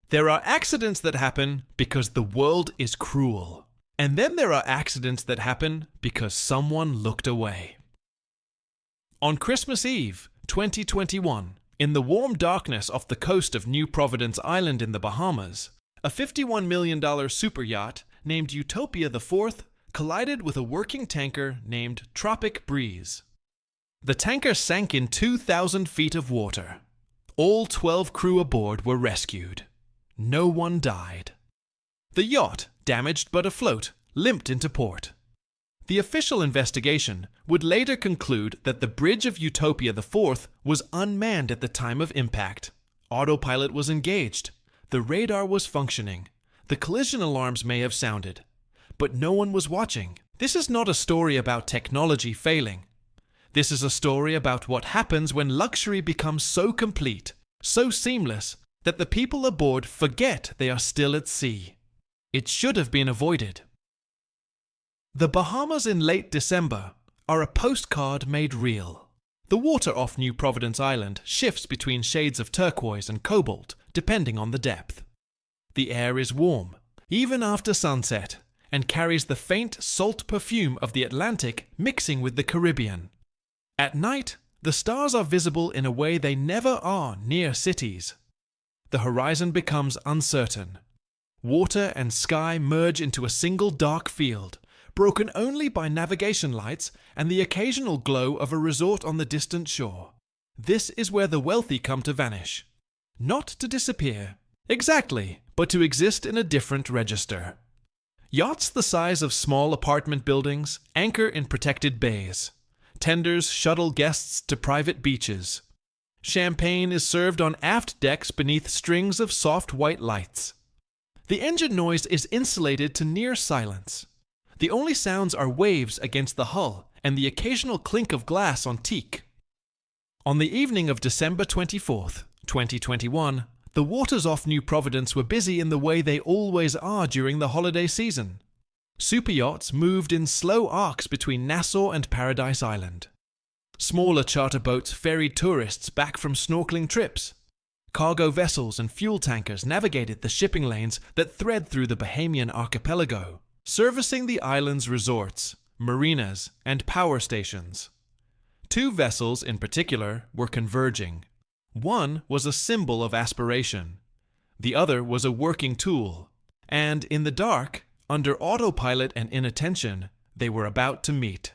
There are accidents that happen because the world is cruel. And then there are accidents that happen because someone looked away. On Christmas Eve, 2021, in the warm darkness off the coast of New Providence Island in the Bahamas, a $51 million superyacht named Utopia IV collided with a working tanker named Tropic Breeze. The tanker sank in 2,000 feet of water. All 12 crew aboard were rescued. No one died. The yacht, damaged but afloat, limped into port. The official investigation would later conclude that the bridge of Utopia IV was unmanned at the time of impact. Autopilot was engaged. The radar was functioning. The collision alarms may have sounded. But no one was watching. This is not a story about technology failing. This is a story about what happens when luxury becomes so complete, so seamless, that the people aboard forget they are still at sea. It should have been avoided. The Bahamas in late December are a postcard made real. The water off New Providence Island shifts between shades of turquoise and cobalt, depending on the depth. The air is warm, even after sunset, and carries the faint salt perfume of the Atlantic mixing with the Caribbean. At night, the stars are visible in a way they never are near cities. The horizon becomes uncertain. Water and sky merge into a single dark field, broken only by navigation lights and the occasional glow of a resort on the distant shore. This is where the wealthy come to vanish. Not to disappear, exactly, but to exist in a different register. Yachts the size of small apartment buildings anchor in protected bays. Tenders shuttle guests to private beaches. Champagne is served on aft decks beneath strings of soft white lights. The engine noise is insulated to near silence. The only sounds are waves against the hull and the occasional clink of glass on teak. On the evening of December 24th, 2021, the waters off New Providence were busy in the way they always are during the holiday season. Superyachts moved in slow arcs between Nassau and Paradise Island. Smaller charter boats ferried tourists back from snorkeling trips. Cargo vessels and fuel tankers navigated the shipping lanes that thread through the Bahamian archipelago, servicing the island's resorts, marinas, and power stations. Two vessels in particular were converging. One was a symbol of aspiration. The other was a working tool. And in the dark, under autopilot and inattention, they were about to meet.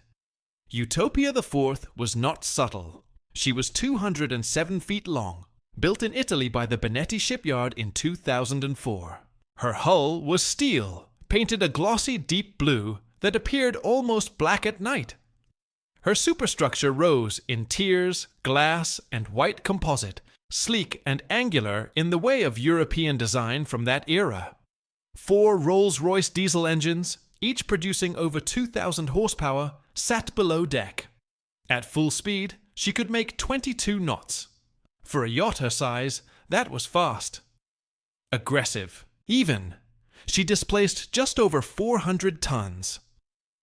Utopia IV was not subtle. She was 207 feet long, built in Italy by the Benetti shipyard in 2004. Her hull was steel, painted a glossy deep blue that appeared almost black at night. Her superstructure rose in tiers, glass, and white composite, sleek and angular in the way of European design from that era. 4 Rolls-Royce diesel engines, each producing over 2,000 horsepower, sat below deck. At full speed, she could make 22 knots. For a yacht her size, that was fast. Aggressive. Even. She displaced just over 400 tons.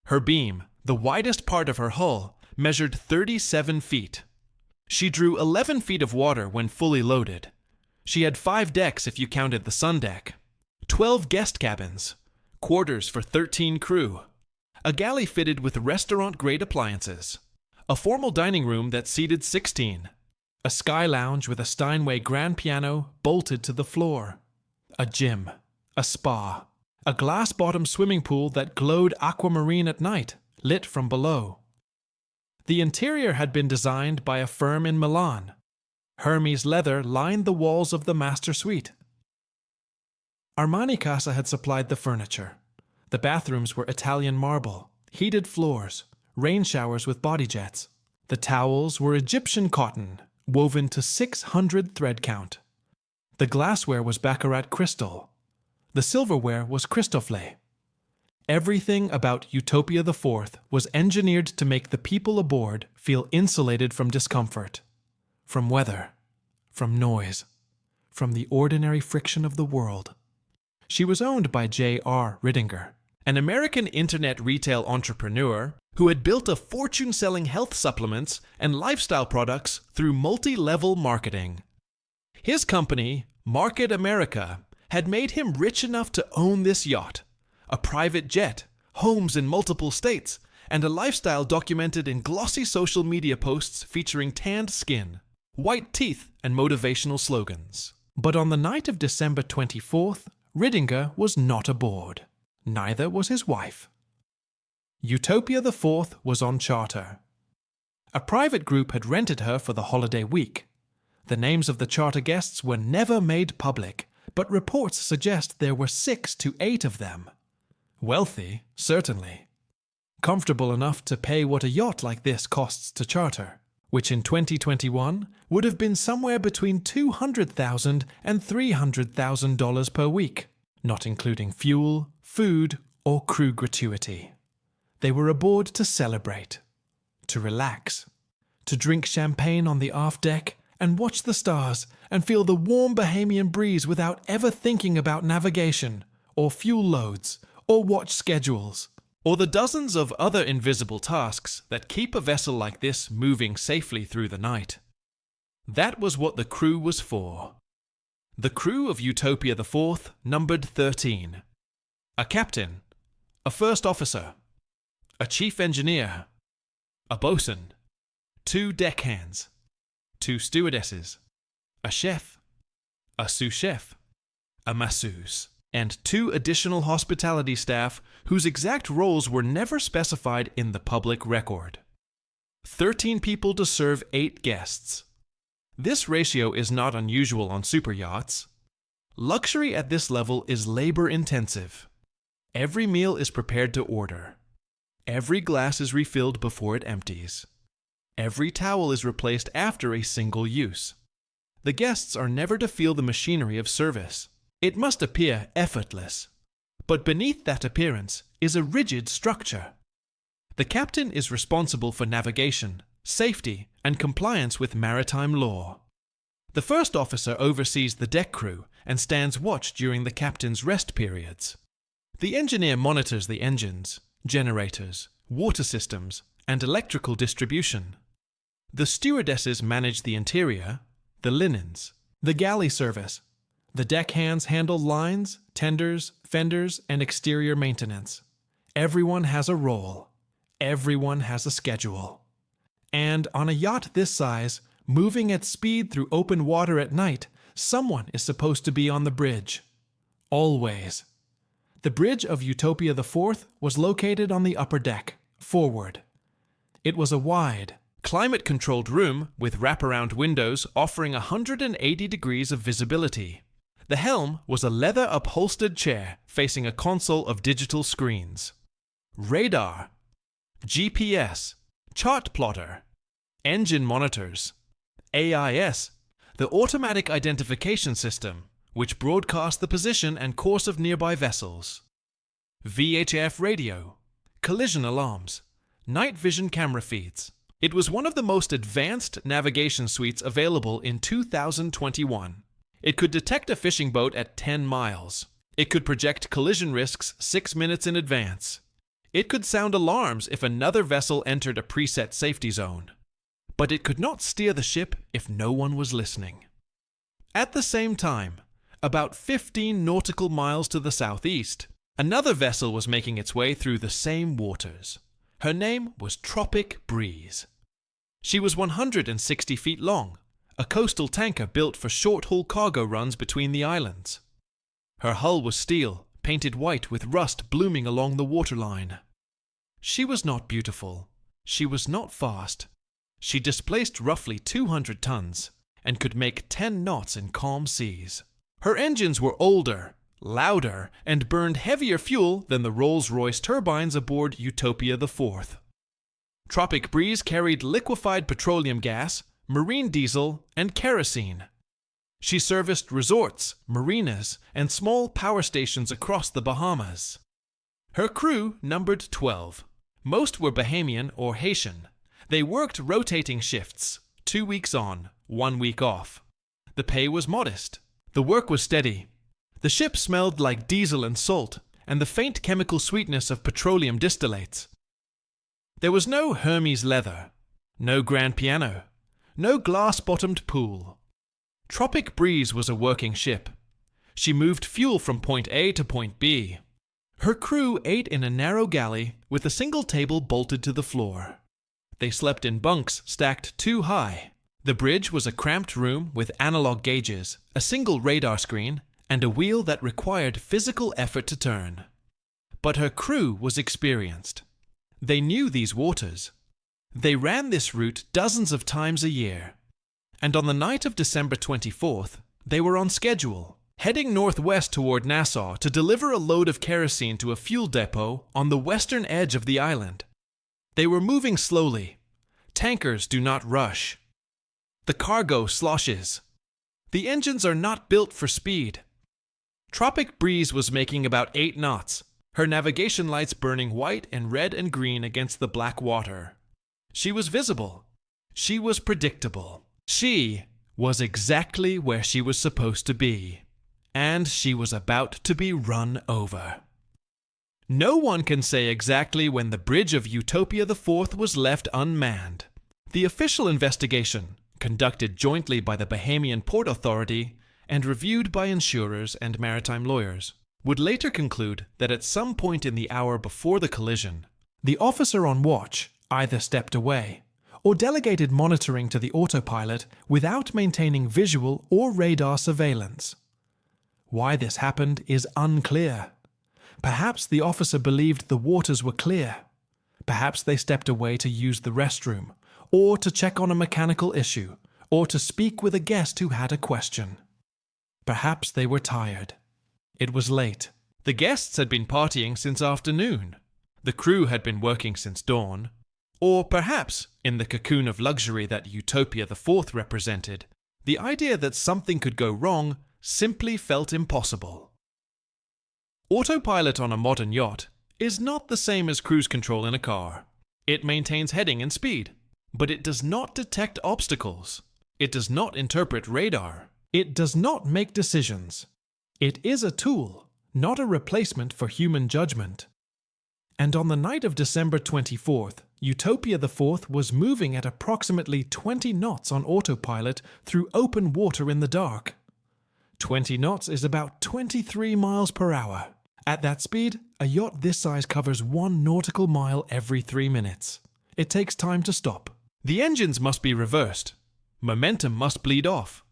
Her beam, the widest part of her hull, measured 37 feet. She drew 11 feet of water when fully loaded. She had 5 decks if you counted the sun deck. 12 guest cabins, quarters for 13 crew, a galley fitted with restaurant-grade appliances, a formal dining room that seated 16, a sky lounge with a Steinway grand piano bolted to the floor, a gym, a spa, a glass-bottom swimming pool that glowed aquamarine at night, lit from below. The interior had been designed by a firm in Milan. Hermes leather lined the walls of the master suite. Armani Casa had supplied the furniture. The bathrooms were Italian marble, heated floors, rain showers with body jets. The towels were Egyptian cotton, woven to 600 thread count. The glassware was Baccarat crystal. The silverware was Cristofle. Everything about Utopia IV was engineered to make the people aboard feel insulated from discomfort, from weather, from noise, from the ordinary friction of the world. She was owned by J.R. Rittinger, an American internet retail entrepreneur who had built a fortune selling health supplements and lifestyle products through multi-level marketing. His company, Market America, had made him rich enough to own this yacht, a private jet, homes in multiple states, and a lifestyle documented in glossy social media posts featuring tanned skin, white teeth, and motivational slogans. But on the night of December 24th, Riddinger was not aboard. Neither was his wife. Utopia IV was on charter. A private group had rented her for the holiday week. The names of the charter guests were never made public, but reports suggest there were 6 to 8 of them. Wealthy, certainly. Comfortable enough to pay what a yacht like this costs to charter, which in 2021 would have been somewhere between $200,000 and $300,000 per week, not including fuel, food, or crew gratuity. They were aboard to celebrate, to relax, to drink champagne on the aft deck and watch the stars and feel the warm Bahamian breeze without ever thinking about navigation, or fuel loads, or watch schedules, or the dozens of other invisible tasks that keep a vessel like this moving safely through the night. That was what the crew was for. The crew of Utopia IV numbered 13. A captain, a first officer, a chief engineer, a bosun, 2 deckhands, 2 stewardesses, a chef, a sous chef, a masseuse, and 2 additional hospitality staff whose exact roles were never specified in the public record. 13 people to serve 8 guests. This ratio is not unusual on superyachts. Luxury at this level is labor-intensive. Every meal is prepared to order. Every glass is refilled before it empties. Every towel is replaced after a single use. The guests are never to feel the machinery of service. It must appear effortless. But beneath that appearance is a rigid structure. The captain is responsible for navigation, safety, and compliance with maritime law. The first officer oversees the deck crew and stands watch during the captain's rest periods. The engineer monitors the engines, generators, water systems, and electrical distribution. The stewardesses manage the interior, the linens, the galley service. The deckhands handle lines, tenders, fenders, and exterior maintenance. Everyone has a role. Everyone has a schedule. And on a yacht this size, moving at speed through open water at night, someone is supposed to be on the bridge. Always. The bridge of Utopia IV was located on the upper deck, forward. It was a wide, climate-controlled room with wraparound windows offering 180 degrees of visibility. The helm was a leather-upholstered chair facing a console of digital screens. Radar, GPS, chart plotter, engine monitors, AIS, the automatic identification system, which broadcast the position and course of nearby vessels, VHF radio, collision alarms, night vision camera feeds. It was one of the most advanced navigation suites available in 2021. It could detect a fishing boat at 10 miles. It could project collision risks 6 minutes in advance. It could sound alarms if another vessel entered a preset safety zone. But it could not steer the ship if no one was listening. At the same time, about 15 nautical miles to the southeast, another vessel was making its way through the same waters. Her name was Tropic Breeze. She was 160 feet long, a coastal tanker built for short-haul cargo runs between the islands. Her hull was steel, painted white with rust blooming along the waterline. She was not beautiful. She was not fast. She displaced roughly 200 tons and could make 10 knots in calm seas. Her engines were older, louder, and burned heavier fuel than the Rolls-Royce turbines aboard Utopia IV. Tropic Breeze carried liquefied petroleum gas, marine diesel, and kerosene. She serviced resorts, marinas, and small power stations across the Bahamas. Her crew numbered 12. Most were Bahamian or Haitian. They worked rotating shifts, 2 weeks on, 1 week off. The pay was modest. The work was steady. The ship smelled like diesel and salt, and the faint chemical sweetness of petroleum distillates. There was no Hermes leather, no grand piano, no glass-bottomed pool. Tropic Breeze was a working ship. She moved fuel from point A to point B. Her crew ate in a narrow galley with a single table bolted to the floor. They slept in bunks stacked too high. The bridge was a cramped room with analog gauges, a single radar screen, and a wheel that required physical effort to turn. But her crew was experienced. They knew these waters. They ran this route dozens of times a year. And on the night of December 24th, they were on schedule, heading northwest toward Nassau to deliver a load of kerosene to a fuel depot on the western edge of the island. They were moving slowly. Tankers do not rush. The cargo sloshes. The engines are not built for speed. Tropic breeze was making about 8 knots, her navigation lights burning white and red and green against the black water. She was visible. She was predictable. She was exactly where she was supposed to be. And she was about to be run over. No one can say exactly when the bridge of Utopia IV was left unmanned. The official investigation, conducted jointly by the Bahamian Port Authority and reviewed by insurers and maritime lawyers, would later conclude that at some point in the hour before the collision, the officer on watch either stepped away or delegated monitoring to the autopilot without maintaining visual or radar surveillance. Why this happened is unclear. Perhaps the officer believed the waters were clear. Perhaps they stepped away to use the restroom, or to check on a mechanical issue, or to speak with a guest who had a question. Perhaps they were tired. It was late. The guests had been partying since afternoon. The crew had been working since dawn. Or perhaps, in the cocoon of luxury that Utopia IV represented, the idea that something could go wrong simply felt impossible. Autopilot on a modern yacht is not the same as cruise control in a car. It maintains heading and speed, but it does not detect obstacles. It does not interpret radar. It does not make decisions. It is a tool, not a replacement for human judgment. And on the night of December 24th, Utopia IV was moving at approximately 20 knots on autopilot through open water in the dark. 20 knots is about 23 miles per hour. At that speed, a yacht this size covers 1 nautical mile every 3 minutes. It takes time to stop. The engines must be reversed. Momentum must bleed off.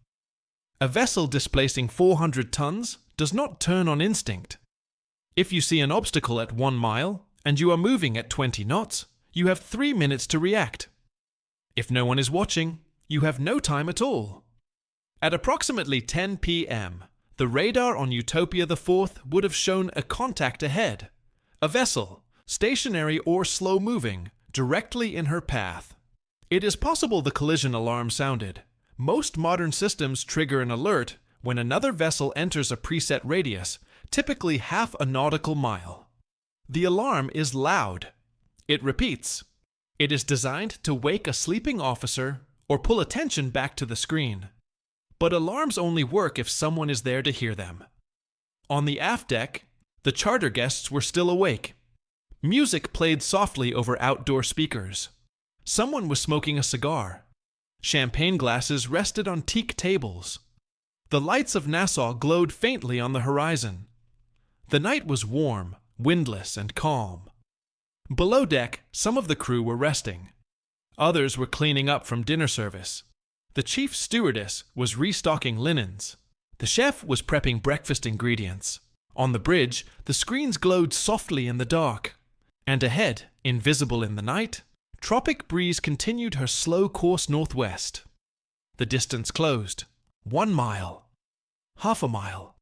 A vessel displacing 400 tons does not turn on instinct. If you see an obstacle at 1 mile and you are moving at 20 knots, you have 3 minutes to react. If no one is watching, you have no time at all. At approximately 10 p.m., the radar on Utopia IV would have shown a contact ahead, a vessel, stationary or slow-moving, directly in her path. It is possible the collision alarm sounded. Most modern systems trigger an alert when another vessel enters a preset radius, typically half a nautical mile. The alarm is loud. It repeats. It is designed to wake a sleeping officer or pull attention back to the screen. But alarms only work if someone is there to hear them. On the aft deck, the charter guests were still awake. Music played softly over outdoor speakers. Someone was smoking a cigar. Champagne glasses rested on teak tables. The lights of Nassau glowed faintly on the horizon. The night was warm, windless, and calm. Below deck, some of the crew were resting. Others were cleaning up from dinner service. The chief stewardess was restocking linens. The chef was prepping breakfast ingredients. On the bridge, the screens glowed softly in the dark. And ahead, invisible in the night, tropic breeze continued her slow course northwest. The distance closed. 1 mile. Half a mile.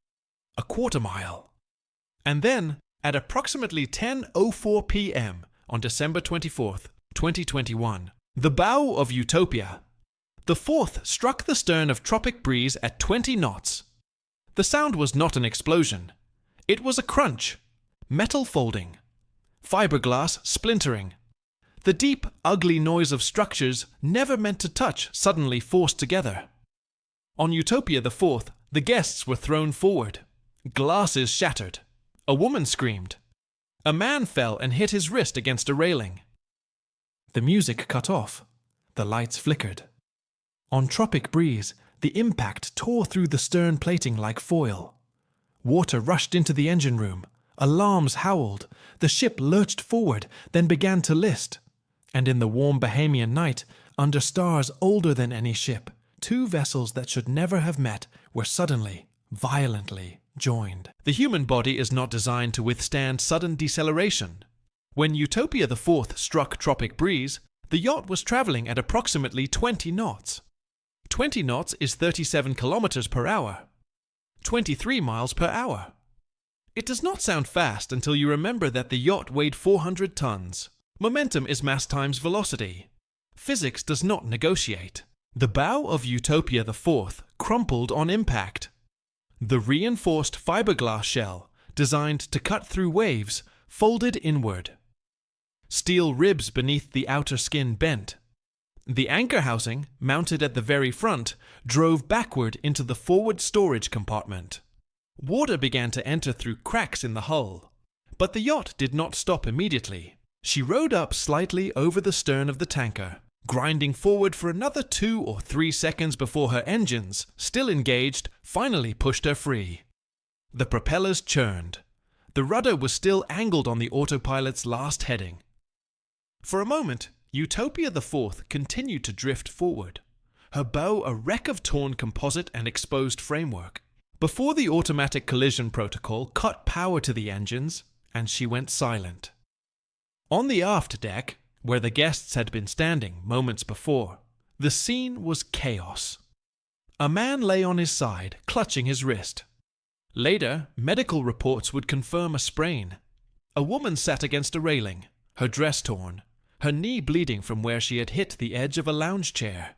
A quarter mile. And then, at approximately 10:04 p.m. on December 24th, 2021, the bow of Utopia, the fourth struck the stern of tropic breeze at 20 knots. The sound was not an explosion. It was a crunch, metal folding, fiberglass splintering. The deep, ugly noise of structures never meant to touch suddenly forced together. On Utopia IV, the guests were thrown forward. Glasses shattered. A woman screamed. A man fell and hit his wrist against a railing. The music cut off. The lights flickered. On tropic breeze, the impact tore through the stern plating like foil. Water rushed into the engine room. Alarms howled. The ship lurched forward, then began to list. And in the warm Bahamian night, under stars older than any ship, two vessels that should never have met were suddenly, violently joined. The human body is not designed to withstand sudden deceleration. When Utopia IV struck tropic breeze, the yacht was traveling at approximately 20 knots. 20 knots is 37 kilometers per hour. 23 miles per hour. It does not sound fast until you remember that the yacht weighed 400 tons. Momentum is mass times velocity. Physics does not negotiate. The bow of Utopia IV crumpled on impact. The reinforced fiberglass shell, designed to cut through waves, folded inward. Steel ribs beneath the outer skin bent. The anchor housing, mounted at the very front, drove backward into the forward storage compartment. Water began to enter through cracks in the hull. But the yacht did not stop immediately. She rode up slightly over the stern of the tanker, grinding forward for another 2 or 3 seconds before her engines, still engaged, finally pushed her free. The propellers churned. The rudder was still angled on the autopilot's last heading. For a moment, Utopia IV continued to drift forward, her bow a wreck of torn composite and exposed framework, before the automatic collision protocol cut power to the engines, and she went silent. On the aft deck, where the guests had been standing moments before, the scene was chaos. A man lay on his side, clutching his wrist. Later, medical reports would confirm a sprain. A woman sat against a railing, her dress torn, her knee bleeding from where she had hit the edge of a lounge chair.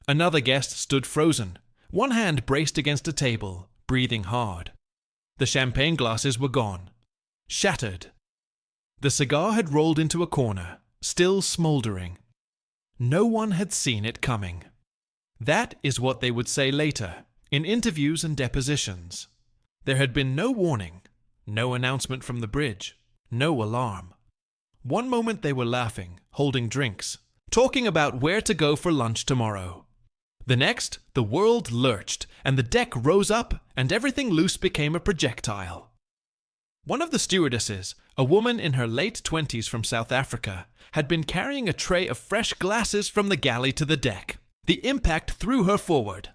Another guest stood frozen, one hand braced against a table, breathing hard. The champagne glasses were gone, shattered. The cigar had rolled into a corner, still smoldering. No one had seen it coming. That is what they would say later, in interviews and depositions. There had been no warning, no announcement from the bridge, no alarm. One moment they were laughing, holding drinks, talking about where to go for lunch tomorrow. The next, the world lurched, and the deck rose up, and everything loose became a projectile. One of the stewardesses, a woman in her late 20s from South Africa, had been carrying a tray of fresh glasses from the galley to the deck. The impact threw her forward.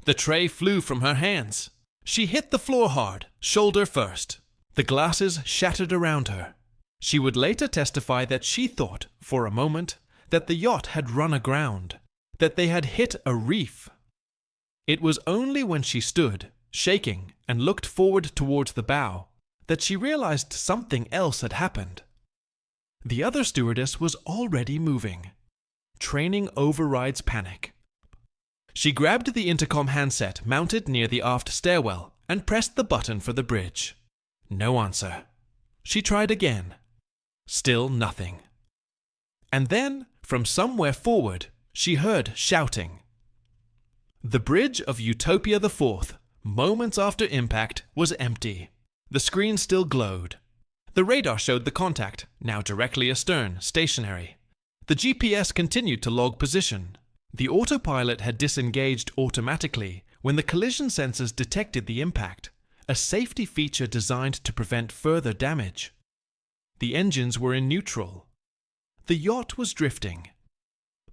The tray flew from her hands. She hit the floor hard, shoulder first. The glasses shattered around her. She would later testify that she thought, for a moment, that the yacht had run aground, that they had hit a reef. It was only when she stood, shaking, and looked forward towards the bow, that she realized something else had happened. The other stewardess was already moving. Training overrides panic. She grabbed the intercom handset mounted near the aft stairwell and pressed the button for the bridge. No answer. She tried again. Still nothing. And then, from somewhere forward, she heard shouting. The bridge of Utopia IV, moments after impact, was empty. The screen still glowed. The radar showed the contact, now directly astern, stationary. The GPS continued to log position. The autopilot had disengaged automatically when the collision sensors detected the impact, a safety feature designed to prevent further damage. The engines were in neutral. The yacht was drifting.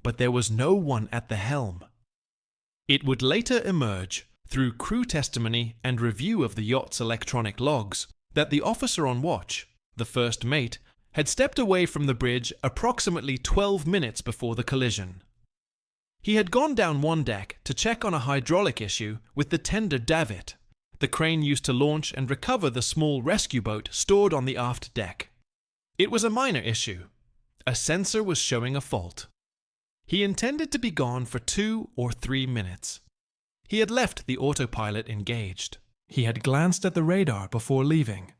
But there was no one at the helm. It would later emerge, through crew testimony and review of the yacht's electronic logs, that the officer on watch, the first mate, had stepped away from the bridge approximately 12 minutes before the collision. He had gone down one deck to check on a hydraulic issue with the tender davit, the crane used to launch and recover the small rescue boat stored on the aft deck. It was a minor issue. A sensor was showing a fault. He intended to be gone for 2 or 3 minutes. He had left the autopilot engaged. He had glanced at the radar before leaving.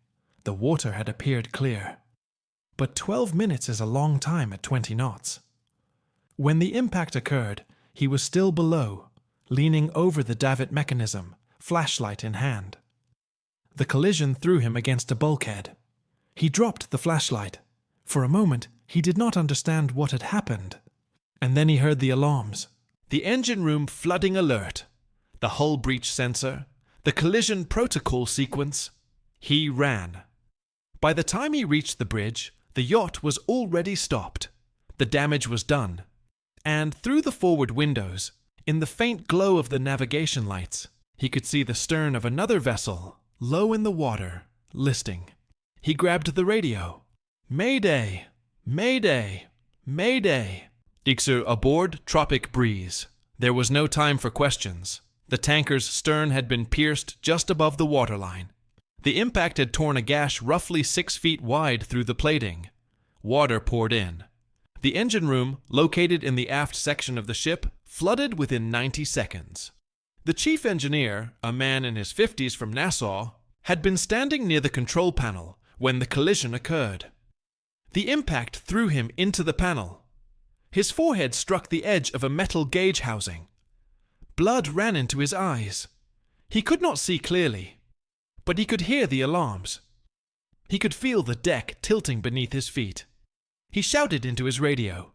The water had appeared clear. But 12 minutes is a long time at 20 knots. When the impact occurred, he was still below, leaning over the davit mechanism, flashlight in hand. The collision threw him against a bulkhead. He dropped the flashlight. For a moment, he did not understand what had happened. And then he heard the alarms. The engine room flooding alert. The hull breach sensor, The collision protocol sequence. He ran. By the time he reached the bridge, the yacht was already stopped. The damage was done. And through the forward windows, in the faint glow of the navigation lights, he could see the stern of another vessel, low in the water, listing. He grabbed the radio. Mayday! Mayday! Mayday! Ixer aboard Tropic Breeze. There was no time for questions. The tanker's stern had been pierced just above the waterline. The impact had torn a gash roughly 6 feet wide through the plating. Water poured in. The engine room, located in the aft section of the ship, flooded within 90 seconds. The chief engineer, a man in his 50s from Nassau, had been standing near the control panel when the collision occurred. The impact threw him into the panel. His forehead struck the edge of a metal gauge housing. Blood ran into his eyes. He could not see clearly, but he could hear the alarms. He could feel the deck tilting beneath his feet. He shouted into his radio.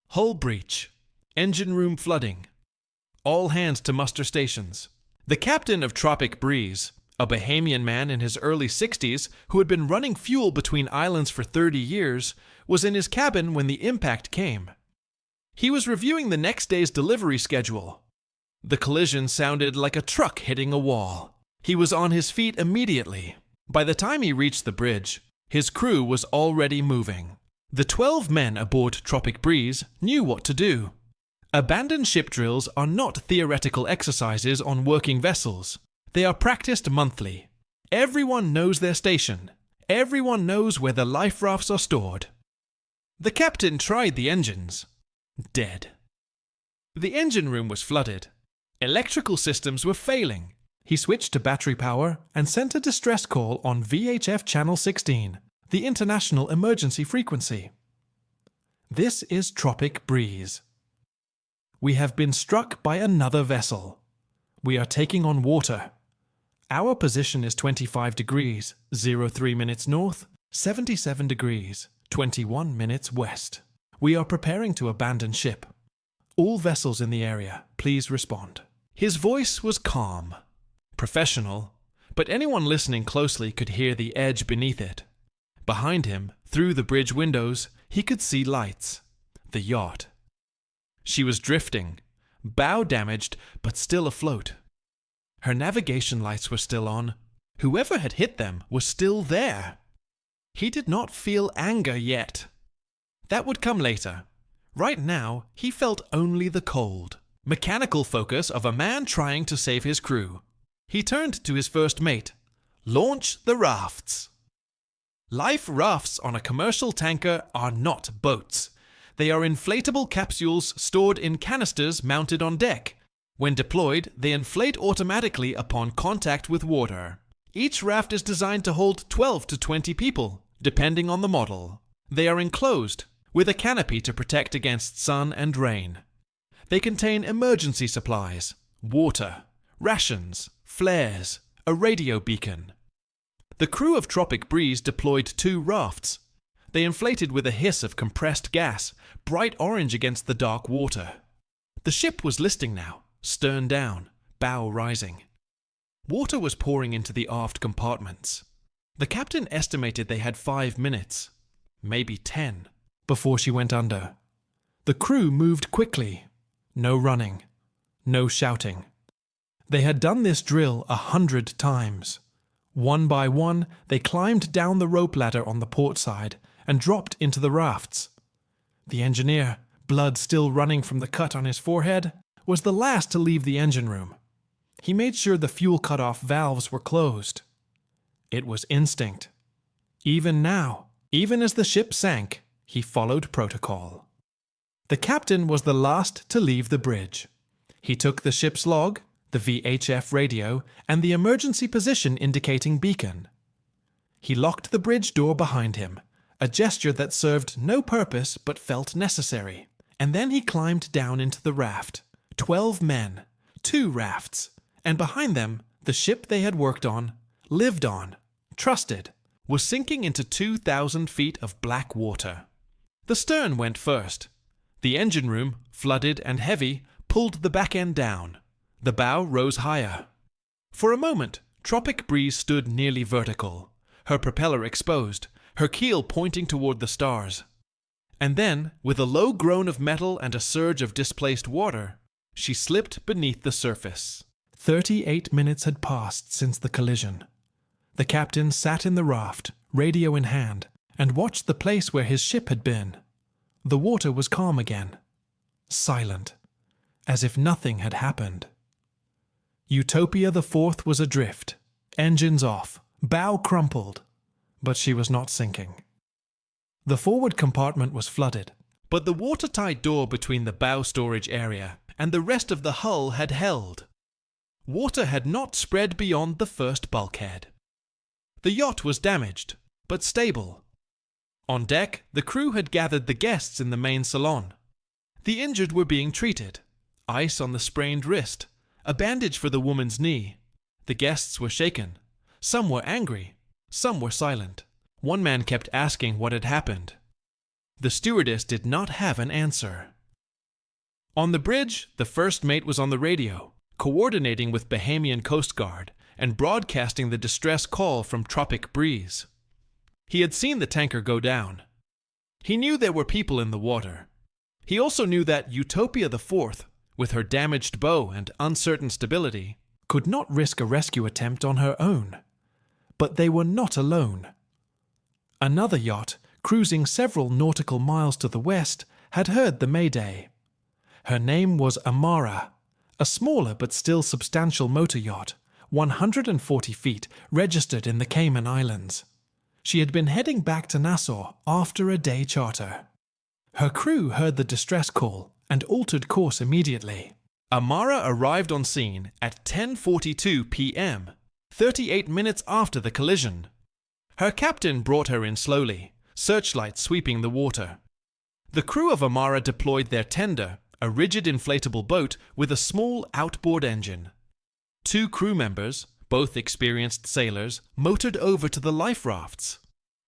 Hull breach. Engine room flooding. All hands to muster stations. The captain of Tropic Breeze, a Bahamian man in his early 60s who had been running fuel between islands for 30 years, was in his cabin when the impact came. He was reviewing the next day's delivery schedule. The collision sounded like a truck hitting a wall. He was on his feet immediately. By the time he reached the bridge, his crew was already moving. The 12 men aboard Tropic Breeze knew what to do. Abandoned ship drills are not theoretical exercises on working vessels. They are practiced monthly. Everyone knows their station. Everyone knows where the life rafts are stored. The captain tried the engines. Dead. The engine room was flooded. Electrical systems were failing. He switched to battery power and sent a distress call on VHF Channel 16, the international emergency frequency. This is Tropic Breeze. We have been struck by another vessel. We are taking on water. Our position is 25 degrees, 03 minutes north, 77 degrees, 21 minutes west. We are preparing to abandon ship. All vessels in the area, please respond. His voice was calm, professional, but anyone listening closely could hear the edge beneath it. Behind him, through the bridge windows, he could see lights. The yacht. She was drifting, bow damaged, but still afloat. Her navigation lights were still on. Whoever had hit them was still there. He did not feel anger yet. That would come later. Right now, he felt only the cold, mechanical focus of a man trying to save his crew. He turned to his first mate. Launch the rafts. Life rafts on a commercial tanker are not boats. They are inflatable capsules stored in canisters mounted on deck. When deployed, they inflate automatically upon contact with water. Each raft is designed to hold 12 to 20 people, depending on the model. They are enclosed, with a canopy to protect against sun and rain. They contain emergency supplies, water, rations, flares, a radio beacon. The crew of Tropic Breeze deployed 2 rafts. They inflated with a hiss of compressed gas, bright orange against the dark water. The ship was listing now, stern down, bow rising. Water was pouring into the aft compartments. The captain estimated they had 5 minutes, maybe 10, before she went under. The crew moved quickly. No running. No shouting. They had done this drill 100 times. One by one, they climbed down the rope ladder on the port side and dropped into the rafts. The engineer, blood still running from the cut on his forehead, was the last to leave the engine room. He made sure the fuel cutoff valves were closed. It was instinct. Even now, even as the ship sank, he followed protocol. The captain was the last to leave the bridge. He took the ship's log, the VHF radio, and the emergency position indicating beacon. He locked the bridge door behind him, a gesture that served no purpose but felt necessary, and then he climbed down into the raft. 12 men, 2 rafts, and behind them, the ship they had worked on, lived on, trusted, was sinking into 2,000 feet of black water. The stern went first. The engine room, flooded and heavy, pulled the back end down. The bow rose higher. For a moment, Tropic Breeze stood nearly vertical, her propeller exposed, her keel pointing toward the stars. And then, with a low groan of metal and a surge of displaced water, she slipped beneath the surface. 38 minutes had passed since the collision. The captain sat in the raft, radio in hand, and watched the place where his ship had been. The water was calm again, silent, as if nothing had happened. Utopia the Fourth was adrift, engines off, bow crumpled, but she was not sinking. The forward compartment was flooded, but the watertight door between the bow storage area and the rest of the hull had held. Water had not spread beyond the first bulkhead. The yacht was damaged, but stable. On deck, the crew had gathered the guests in the main salon. The injured were being treated. Ice on the sprained wrist, a bandage for the woman's knee. The guests were shaken. Some were angry. Some were silent. One man kept asking what had happened. The stewardess did not have an answer. On the bridge, the first mate was on the radio, coordinating with Bahamian Coast Guard and broadcasting the distress call from Tropic Breeze. He had seen the tanker go down. He knew there were people in the water. He also knew that Utopia the Fourth, with her damaged bow and uncertain stability, could not risk a rescue attempt on her own. But they were not alone. Another yacht, cruising several nautical miles to the west, had heard the mayday. Her name was Amara, a smaller but still substantial motor yacht, 140 feet, registered in the Cayman Islands. She had been heading back to Nassau after a day charter. Her crew heard the distress call and altered course immediately. Amara arrived on scene at 10:42 p.m., 38 minutes after the collision. Her captain brought her in slowly, searchlights sweeping the water. The crew of Amara deployed their tender, a rigid inflatable boat with a small outboard engine. 2 crew members, both experienced sailors, motored over to the life rafts.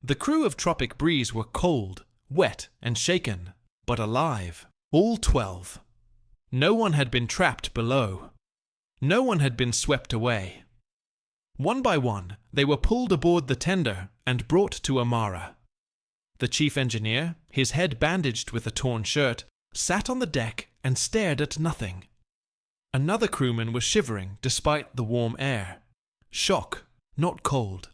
The crew of Tropic Breeze were cold, wet, and shaken, but alive. All 12. No one had been trapped below. No one had been swept away. One by one, they were pulled aboard the tender and brought to Amara. The chief engineer, his head bandaged with a torn shirt, sat on the deck and stared at nothing. Another crewman was shivering despite the warm air. Shock, not cold.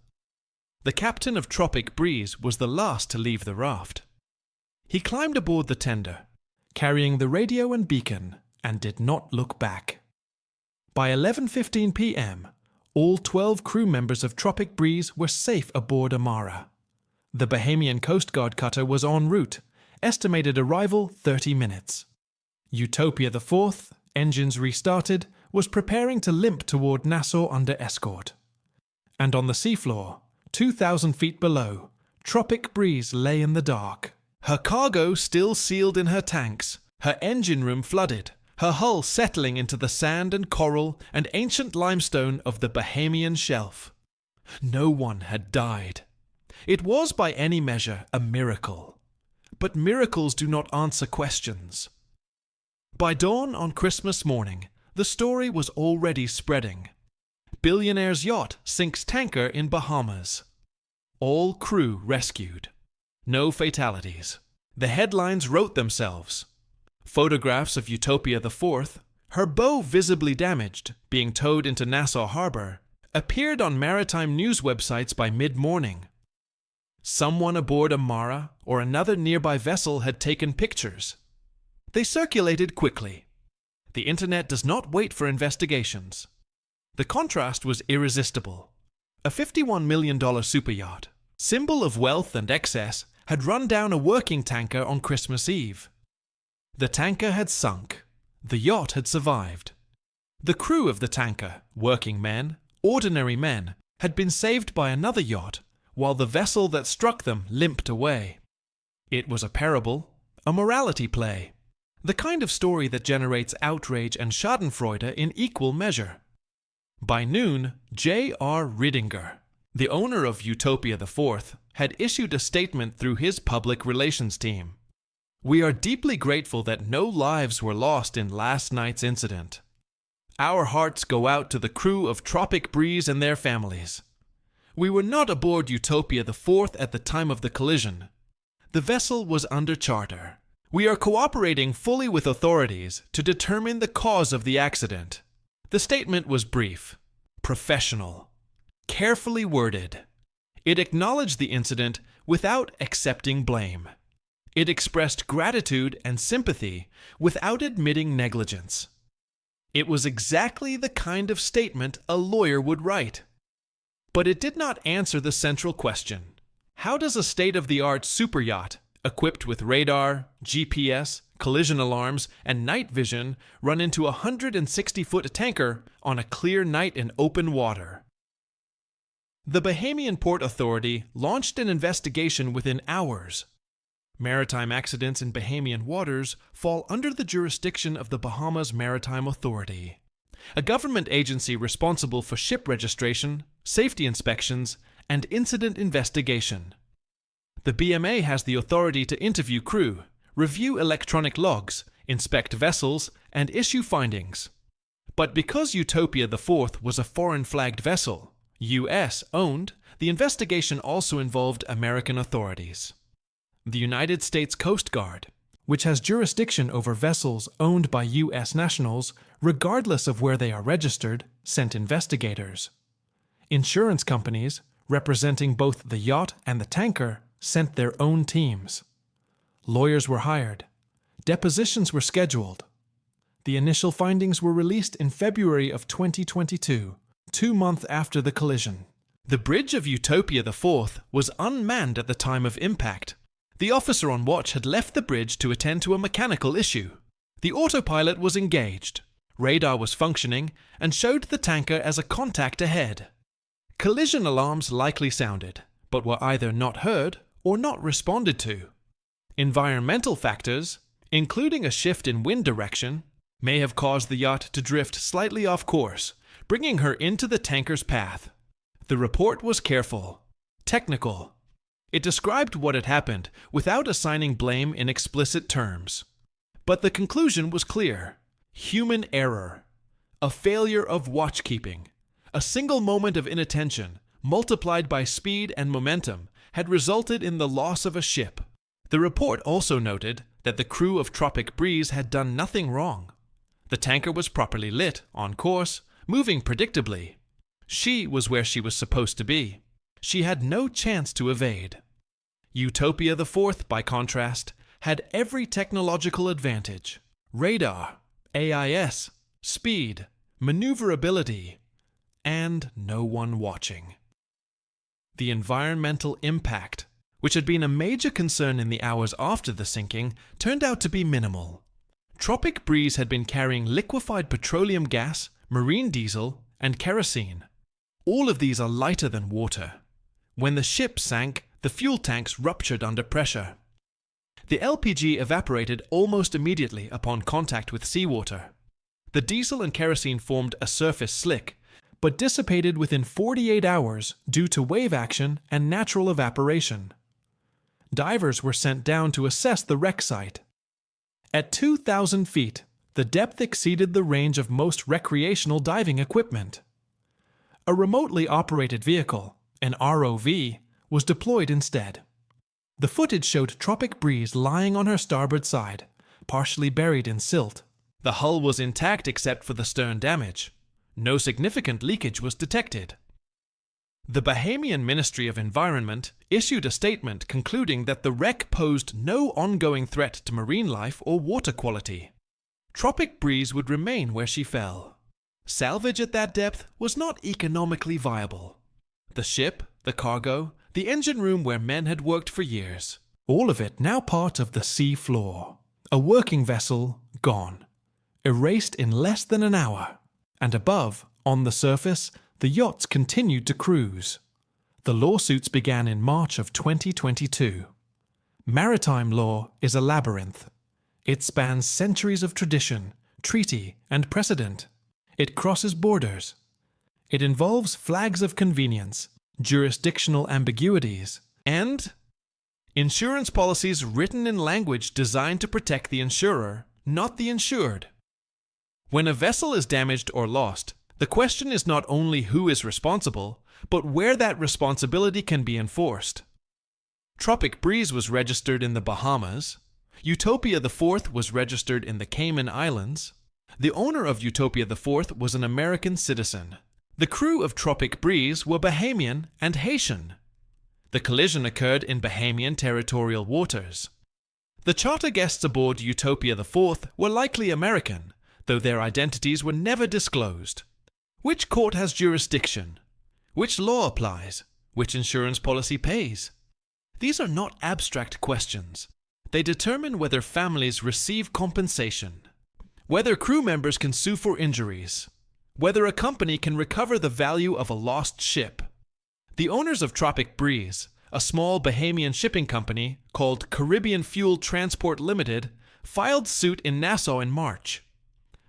The captain of Tropic Breeze was the last to leave the raft. He climbed aboard the tender, carrying the radio and beacon, and did not look back. By 11:15 p.m., all 12 crew members of Tropic Breeze were safe aboard Amara. The Bahamian Coast Guard cutter was en route, estimated arrival 30 minutes. Utopia the Fourth, engines restarted, was preparing to limp toward Nassau under escort. And on the seafloor, 2,000 feet below, Tropic Breeze lay in the dark. Her cargo still sealed in her tanks, her engine room flooded, her hull settling into the sand and coral and ancient limestone of the Bahamian shelf. No one had died. It was by any measure a miracle. But miracles do not answer questions. By dawn on Christmas morning, the story was already spreading. Billionaire's yacht sinks tanker in Bahamas. All crew rescued. No fatalities. The headlines wrote themselves. Photographs of Utopia the Fourth, her bow visibly damaged, being towed into Nassau Harbor, appeared on maritime news websites by mid-morning. Someone aboard Amara or another nearby vessel had taken pictures. They circulated quickly. The internet does not wait for investigations. The contrast was irresistible. A $51 million superyacht, symbol of wealth and excess, had run down a working tanker on Christmas Eve. The tanker had sunk. The yacht had survived. The crew of the tanker, working men, ordinary men, had been saved by another yacht, while the vessel that struck them limped away. It was a parable, a morality play, the kind of story that generates outrage and schadenfreude in equal measure. By noon, J.R. Ridinger, the owner of Utopia the Fourth, had issued a statement through his public relations team. "We are deeply grateful that no lives were lost in last night's incident. Our hearts go out to the crew of Tropic Breeze and their families. We were not aboard Utopia the 4th at the time of the collision. The vessel was under charter. We are cooperating fully with authorities to determine the cause of the accident. The statement was brief, professional, carefully worded. It acknowledged the incident without accepting blame. It expressed gratitude and sympathy without admitting negligence. It was exactly the kind of statement a lawyer would write. But it did not answer the central question. How does a state-of-the-art superyacht, equipped with radar, GPS, collision alarms, and night vision, run into a 160-foot tanker on a clear night in open water? The Bahamian Port Authority launched an investigation within hours. Maritime accidents in Bahamian waters fall under the jurisdiction of the Bahamas Maritime Authority, a government agency responsible for ship registration, safety inspections, and incident investigation. The BMA has the authority to interview crew, review electronic logs, inspect vessels, and issue findings. But because Utopia the 4th was a foreign-flagged vessel, U.S.-owned, the investigation also involved American authorities. The United States Coast Guard, which has jurisdiction over vessels owned by U.S. nationals, regardless of where they are registered, sent investigators. Insurance companies, representing both the yacht and the tanker, sent their own teams. Lawyers were hired. Depositions were scheduled. The initial findings were released in February of 2022, 2 months after the collision. The bridge of Utopia the 4th was unmanned at the time of impact. The officer on watch had left the bridge to attend to a mechanical issue. The autopilot was engaged. Radar was functioning and showed the tanker as a contact ahead. Collision alarms likely sounded, but were either not heard or not responded to. Environmental factors, including a shift in wind direction, may have caused the yacht to drift slightly off course, bringing her into the tanker's path. The report was careful, technical. It described what had happened without assigning blame in explicit terms. But the conclusion was clear. Human error. A failure of watchkeeping. A single moment of inattention, multiplied by speed and momentum, had resulted in the loss of a ship. The report also noted that the crew of Tropic Breeze had done nothing wrong. The tanker was properly lit, on course, moving predictably. She was where she was supposed to be. She had no chance to evade. Utopia the 4th, by contrast, had every technological advantage. Radar, AIS, speed, maneuverability, and no one watching. The environmental impact, which had been a major concern in the hours after the sinking, turned out to be minimal. Tropic Breeze had been carrying liquefied petroleum gas, marine diesel, and kerosene. All of these are lighter than water. When the ship sank, the fuel tanks ruptured under pressure. The LPG evaporated almost immediately upon contact with seawater. The diesel and kerosene formed a surface slick, but dissipated within 48 hours due to wave action and natural evaporation. Divers were sent down to assess the wreck site. At 2,000 feet, the depth exceeded the range of most recreational diving equipment. A remotely operated vehicle, an ROV, was deployed instead. The footage showed Tropic Breeze lying on her starboard side, partially buried in silt. The hull was intact except for the stern damage. No significant leakage was detected. The Bahamian Ministry of Environment issued a statement concluding that the wreck posed no ongoing threat to marine life or water quality. Tropic Breeze would remain where she fell. Salvage at that depth was not economically viable. The ship, the cargo, the engine room where men had worked for years, all of it now part of the sea floor. A working vessel gone, erased in less than an hour. And above, on the surface, the yachts continued to cruise. The lawsuits began in March of 2022. Maritime law is a labyrinth. It spans centuries of tradition, treaty, and precedent. It crosses borders. It involves flags of convenience, jurisdictional ambiguities, and insurance policies written in language designed to protect the insurer, not the insured. When a vessel is damaged or lost, the question is not only who is responsible, but where that responsibility can be enforced. Tropic Breeze was registered in the Bahamas. Utopia IV was registered in the Cayman Islands. The owner of Utopia IV was an American citizen. The crew of Tropic Breeze were Bahamian and Haitian. The collision occurred in Bahamian territorial waters. The charter guests aboard Utopia IV were likely American, though their identities were never disclosed. Which court has jurisdiction? Which law applies? Which insurance policy pays? These are not abstract questions. They determine whether families receive compensation, whether crew members can sue for injuries, whether a company can recover the value of a lost ship. The owners of Tropic Breeze, a small Bahamian shipping company called Caribbean Fuel Transport Limited, filed suit in Nassau in March.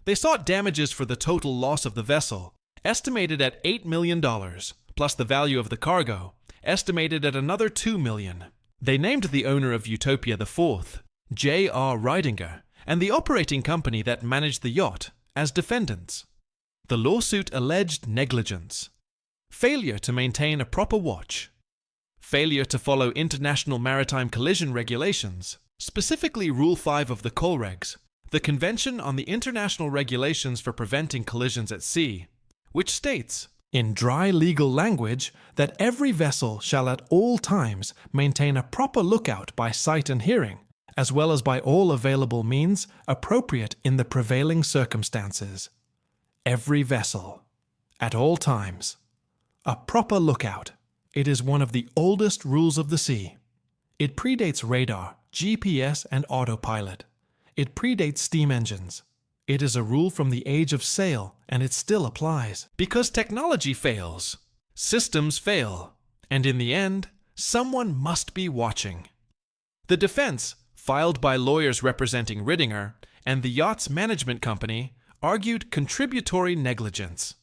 They sought damages for the total loss of the vessel, estimated at $8 million, plus the value of the cargo, estimated at another $2 million. They named the owner of Utopia IV, J.R. Ridinger, and the operating company that managed the yacht as defendants. The lawsuit alleged negligence, failure to maintain a proper watch, failure to follow international maritime collision regulations, specifically Rule 5 of the Colregs, the Convention on the International Regulations for Preventing Collisions at Sea, which states, in dry legal language, that every vessel shall at all times maintain a proper lookout by sight and hearing, as well as by all available means appropriate in the prevailing circumstances. Every vessel, at all times. A proper lookout. It is one of the oldest rules of the sea. It predates radar, GPS, and autopilot. It predates steam engines. It is a rule from the age of sail, and it still applies. Because technology fails, systems fail, and in the end, someone must be watching. The defense, filed by lawyers representing Ridinger and the yacht's management company, argued contributory negligence.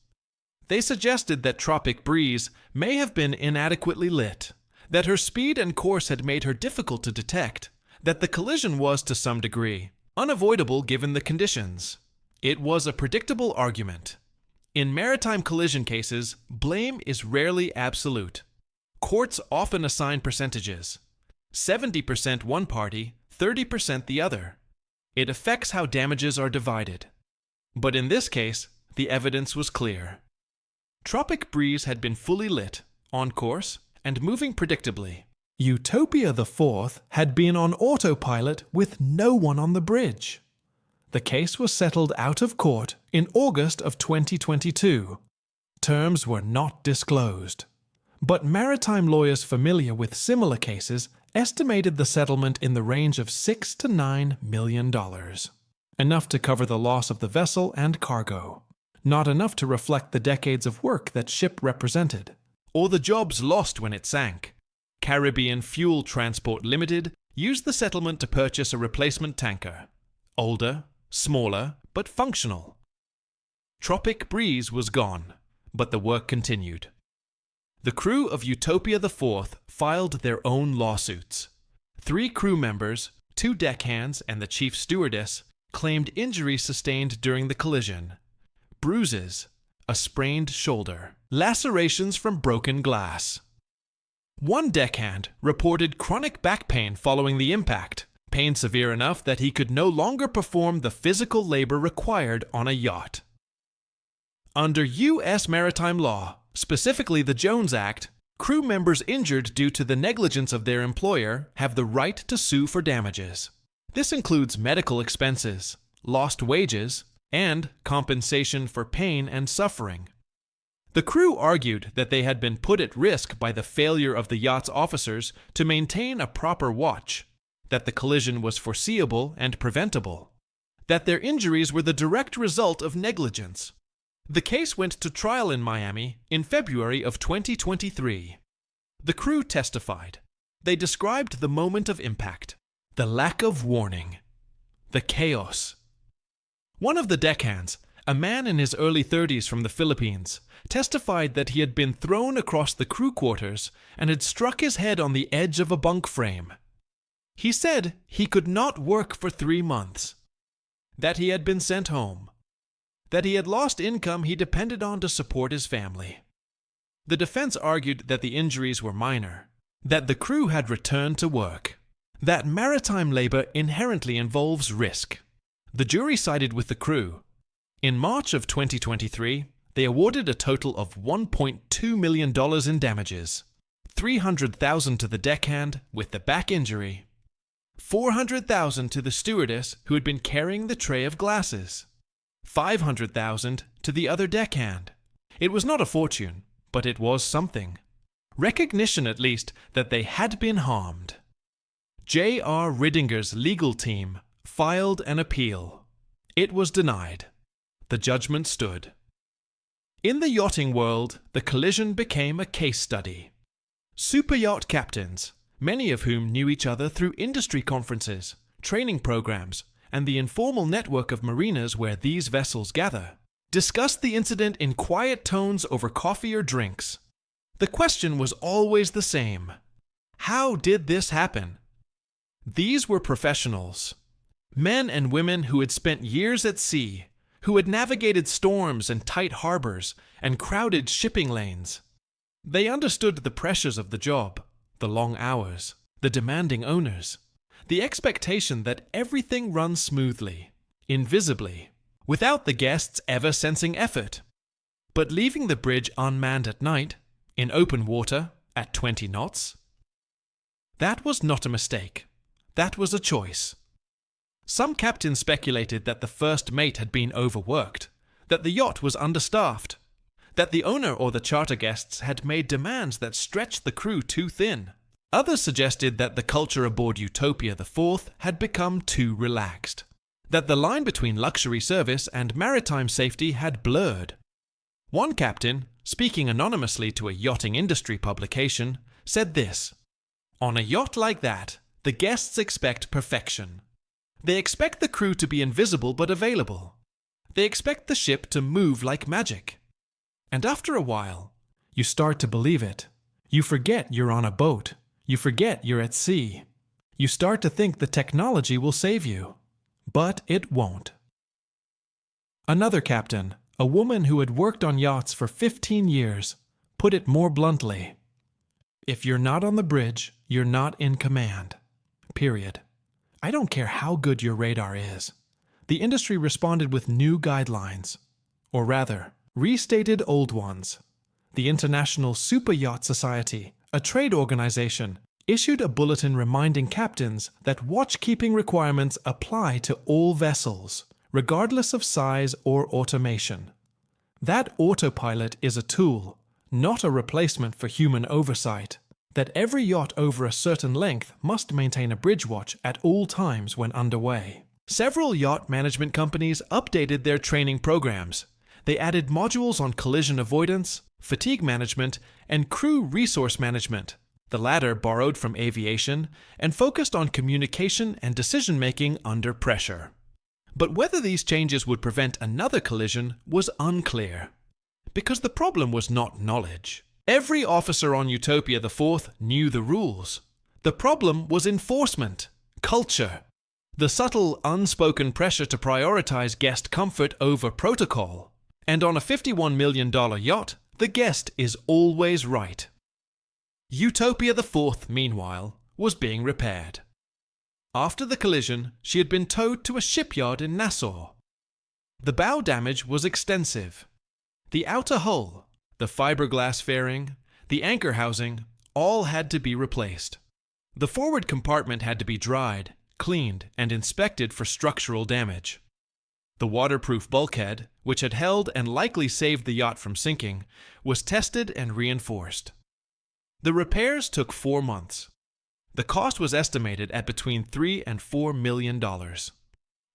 They suggested that Tropic Breeze may have been inadequately lit, that her speed and course had made her difficult to detect, that the collision was, to some degree, unavoidable given the conditions. It was a predictable argument. In maritime collision cases, blame is rarely absolute. Courts often assign percentages. 70% one party, 30% the other. It affects how damages are divided. But in this case, the evidence was clear. Tropic Breeze had been fully lit, on course, and moving predictably. Utopia IV had been on autopilot with no one on the bridge. The case was settled out of court in August of 2022. Terms were not disclosed. But maritime lawyers familiar with similar cases estimated the settlement in the range of $6 to $9 million. Enough to cover the loss of the vessel and cargo. Not enough to reflect the decades of work that ship represented, or the jobs lost when it sank. Caribbean Fuel Transport Limited used the settlement to purchase a replacement tanker. Older, smaller, but functional. Tropic Breeze was gone, but the work continued. The crew of Utopia IV filed their own lawsuits. 3 crew members, 2 deckhands, and the chief stewardess claimed injuries sustained during the collision. Bruises, a sprained shoulder, lacerations from broken glass. One deckhand reported chronic back pain following the impact, pain severe enough that he could no longer perform the physical labor required on a yacht. Under U.S. maritime law, specifically the Jones Act, crew members injured due to the negligence of their employer have the right to sue for damages. This includes medical expenses, lost wages, and compensation for pain and suffering. The crew argued that they had been put at risk by the failure of the yacht's officers to maintain a proper watch, that the collision was foreseeable and preventable, that their injuries were the direct result of negligence. The case went to trial in Miami in February of 2023. The crew testified. They described the moment of impact, the lack of warning, the chaos. One of the deckhands, a man in his early 30s from the Philippines, testified that he had been thrown across the crew quarters and had struck his head on the edge of a bunk frame. He said he could not work for 3 months, that he had been sent home. that he had lost income he depended on to support his family. The defense argued that the injuries were minor, that the crew had returned to work, that maritime labor inherently involves risk. The jury sided with the crew. In March of 2023, they awarded a total of $1.2 million in damages, $300,000 to the deckhand with the back injury, $400,000 to the stewardess who had been carrying the tray of glasses, $500,000 to the other deckhand. It was not a fortune, but it was something. Recognition, at least, that they had been harmed. J.R. Ridinger's legal team filed an appeal. It was denied. The judgment stood. In the yachting world, the collision became a case study. Superyacht captains, many of whom knew each other through industry conferences, training programs, and the informal network of marinas where these vessels gather, discussed the incident in quiet tones over coffee or drinks. The question was always the same. How did this happen? These were professionals. Men and women who had spent years at sea, who had navigated storms and tight harbors and crowded shipping lanes. They understood the pressures of the job, the long hours, the demanding owners, the expectation that everything runs smoothly, invisibly, without the guests ever sensing effort. But leaving the bridge unmanned at night, in open water, at 20 knots? That was not a mistake. That was a choice. Some captains speculated that the first mate had been overworked, that the yacht was understaffed, that the owner or the charter guests had made demands that stretched the crew too thin. Others suggested that the culture aboard Utopia IV had become too relaxed, that the line between luxury service and maritime safety had blurred. One captain, speaking anonymously to a yachting industry publication, said this: "On a yacht like that, the guests expect perfection. They expect the crew to be invisible but available. They expect the ship to move like magic. And after a while, you start to believe it. You forget you're on a boat. You forget you're at sea. You start to think the technology will save you. But it won't." Another captain, a woman who had worked on yachts for 15 years, put it more bluntly: "If you're not on the bridge, you're not in command. Period. I don't care how good your radar is." The industry responded with new guidelines, or rather, restated old ones. The International Superyacht Society, a trade organization, issued a bulletin reminding captains that watchkeeping requirements apply to all vessels, regardless of size or automation. That Autopilot is a tool, not a replacement for human oversight. That every yacht over a certain length must maintain a bridge watch at all times when underway. Several yacht management companies updated their training programs. They added modules on collision avoidance, fatigue management, and crew resource management, the latter borrowed from aviation and focused on communication and decision-making under pressure. But whether these changes would prevent another collision was unclear, because the problem was not knowledge. Every officer on Utopia IV knew the rules. The problem was enforcement, culture, the subtle, unspoken pressure to prioritize guest comfort over protocol. And on a $51 million yacht, the guest is always right. Utopia IV, meanwhile, was being repaired. After the collision, she had been towed to a shipyard in Nassau. The bow damage was extensive. The outer hull, the fiberglass fairing, the anchor housing, all had to be replaced. The forward compartment had to be dried, cleaned, and inspected for structural damage. The waterproof bulkhead, which had held and likely saved the yacht from sinking, was tested and reinforced. The repairs took 4 months. The cost was estimated at between $3 and $4 million.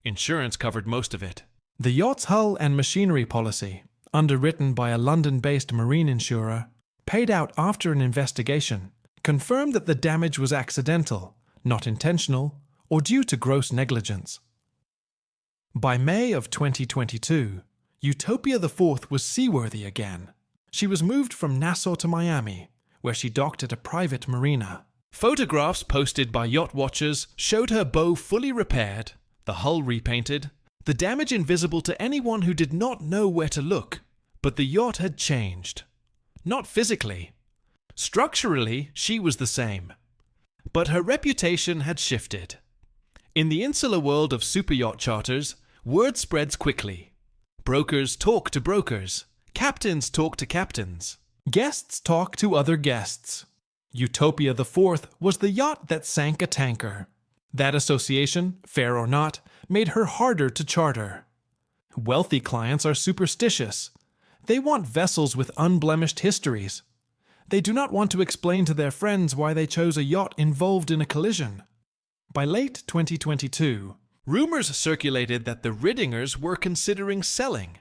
Insurance covered most of it. The yacht's hull and machinery policy, underwritten by a London-based marine insurer, paid out after an investigation, confirmed that the damage was accidental, not intentional, or due to gross negligence. By May of 2022, Utopia IV was seaworthy again. She was moved from Nassau to Miami, where she docked at a private marina. Photographs posted by yacht watchers showed her bow fully repaired, the hull repainted, the damage invisible to anyone who did not know where to look, but the yacht had changed. Not physically. Structurally, she was the same. But her reputation had shifted. In the insular world of superyacht charters, word spreads quickly. Brokers talk to brokers. Captains talk to captains. Guests talk to other guests. Utopia the Fourth was the yacht that sank a tanker. That association, fair or not, made her harder to charter. Wealthy clients are superstitious. They want vessels with unblemished histories. They do not want to explain to their friends why they chose a yacht involved in a collision. By late 2022, rumors circulated that the Riddingers were considering selling.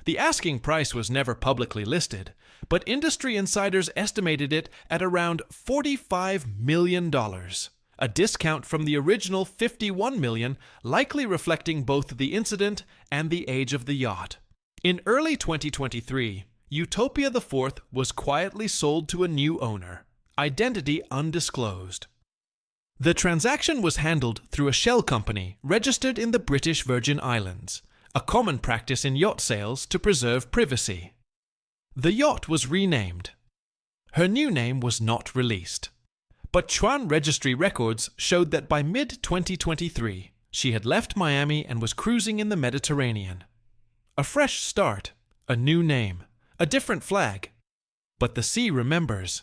The asking price was never publicly listed, but industry insiders estimated it at around $45 million. A discount from the original $51 million, likely reflecting both the incident and the age of the yacht. In early 2023, Utopia the Fourth was quietly sold to a new owner, identity undisclosed. The transaction was handled through a shell company registered in the British Virgin Islands, a common practice in yacht sales to preserve privacy. The yacht was renamed. Her new name was not released. But Chuan registry records showed that by mid-2023, she had left Miami and was cruising in the Mediterranean. A fresh start, a new name, a different flag. But the sea remembers.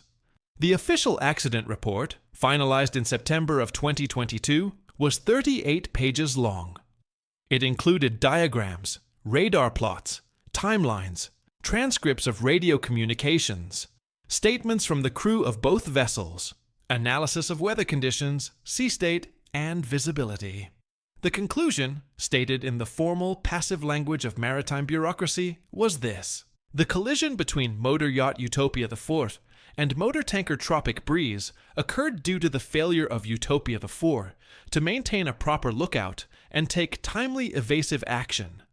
The official accident report, finalized in September of 2022, was 38 pages long. It included diagrams, radar plots, timelines, transcripts of radio communications, statements from the crew of both vessels, analysis of weather conditions, sea state, and visibility. The conclusion, stated in the formal, passive language of maritime bureaucracy, was this. The collision between motor yacht Utopia the Fourth and motor tanker Tropic Breeze occurred due to the failure of Utopia the Four to maintain a proper lookout and take timely evasive action.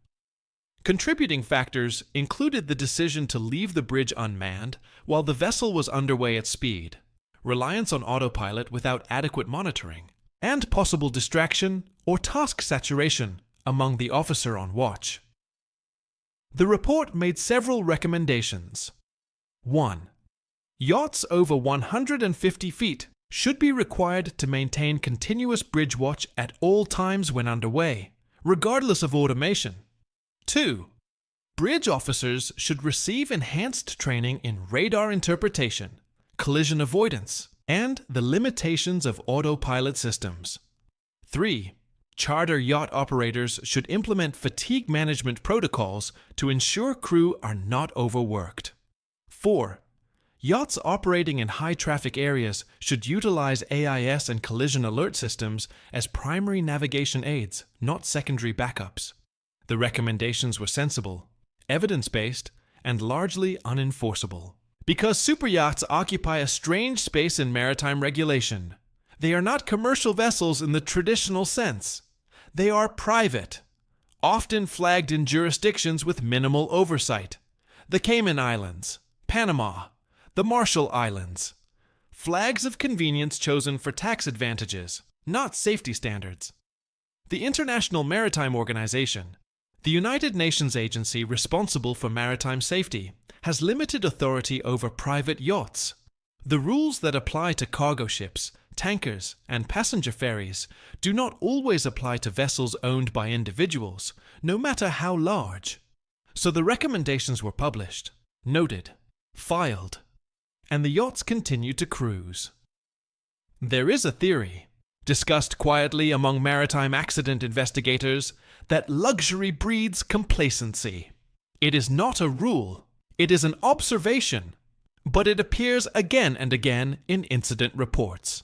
Contributing factors included the decision to leave the bridge unmanned while the vessel was underway at speed, reliance on autopilot without adequate monitoring, and possible distraction or task saturation among the officer on watch. The report made several recommendations. 1. Yachts over 150 feet should be required to maintain continuous bridge watch at all times when underway, regardless of automation. 2. Bridge officers should receive enhanced training in radar interpretation, collision avoidance, and the limitations of autopilot systems. 3. Charter yacht operators should implement fatigue management protocols to ensure crew are not overworked. 4. Yachts operating in high-traffic areas should utilize AIS and collision alert systems as primary navigation aids, not secondary backups. The recommendations were sensible, evidence-based, and largely unenforceable. Because superyachts occupy a strange space in maritime regulation. They are not commercial vessels in the traditional sense. They are private, often flagged in jurisdictions with minimal oversight. The Cayman Islands, Panama, the Marshall Islands. Flags of convenience chosen for tax advantages, not safety standards. The International Maritime Organization, the United Nations agency responsible for maritime safety, has limited authority over private yachts. The rules that apply to cargo ships, tankers, and passenger ferries do not always apply to vessels owned by individuals, no matter how large. So the recommendations were published, noted, filed, and the yachts continue to cruise. There is a theory, discussed quietly among maritime accident investigators, that luxury breeds complacency. It is not a rule, it is an observation, but it appears again and again in incident reports.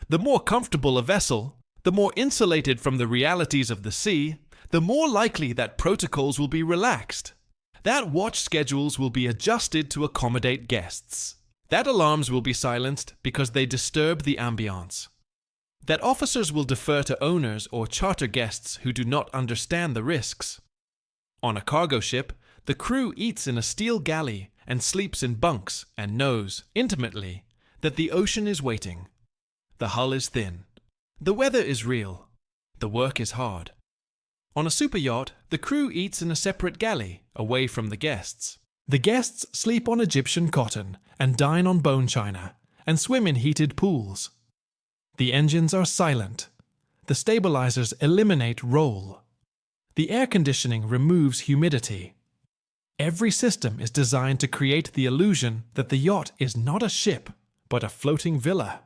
The more comfortable a vessel, the more insulated from the realities of the sea, the more likely that protocols will be relaxed, that watch schedules will be adjusted to accommodate guests, that alarms will be silenced because they disturb the ambiance, that officers will defer to owners or charter guests who do not understand the risks. On a cargo ship, the crew eats in a steel galley and sleeps in bunks and knows, intimately, that the ocean is waiting. The hull is thin. The weather is real. The work is hard. On a super yacht, the crew eats in a separate galley, away from the guests. The guests sleep on Egyptian cotton and dine on bone china and swim in heated pools. The engines are silent. The stabilizers eliminate roll. The air conditioning removes humidity. Every system is designed to create the illusion that the yacht is not a ship, but a floating villa.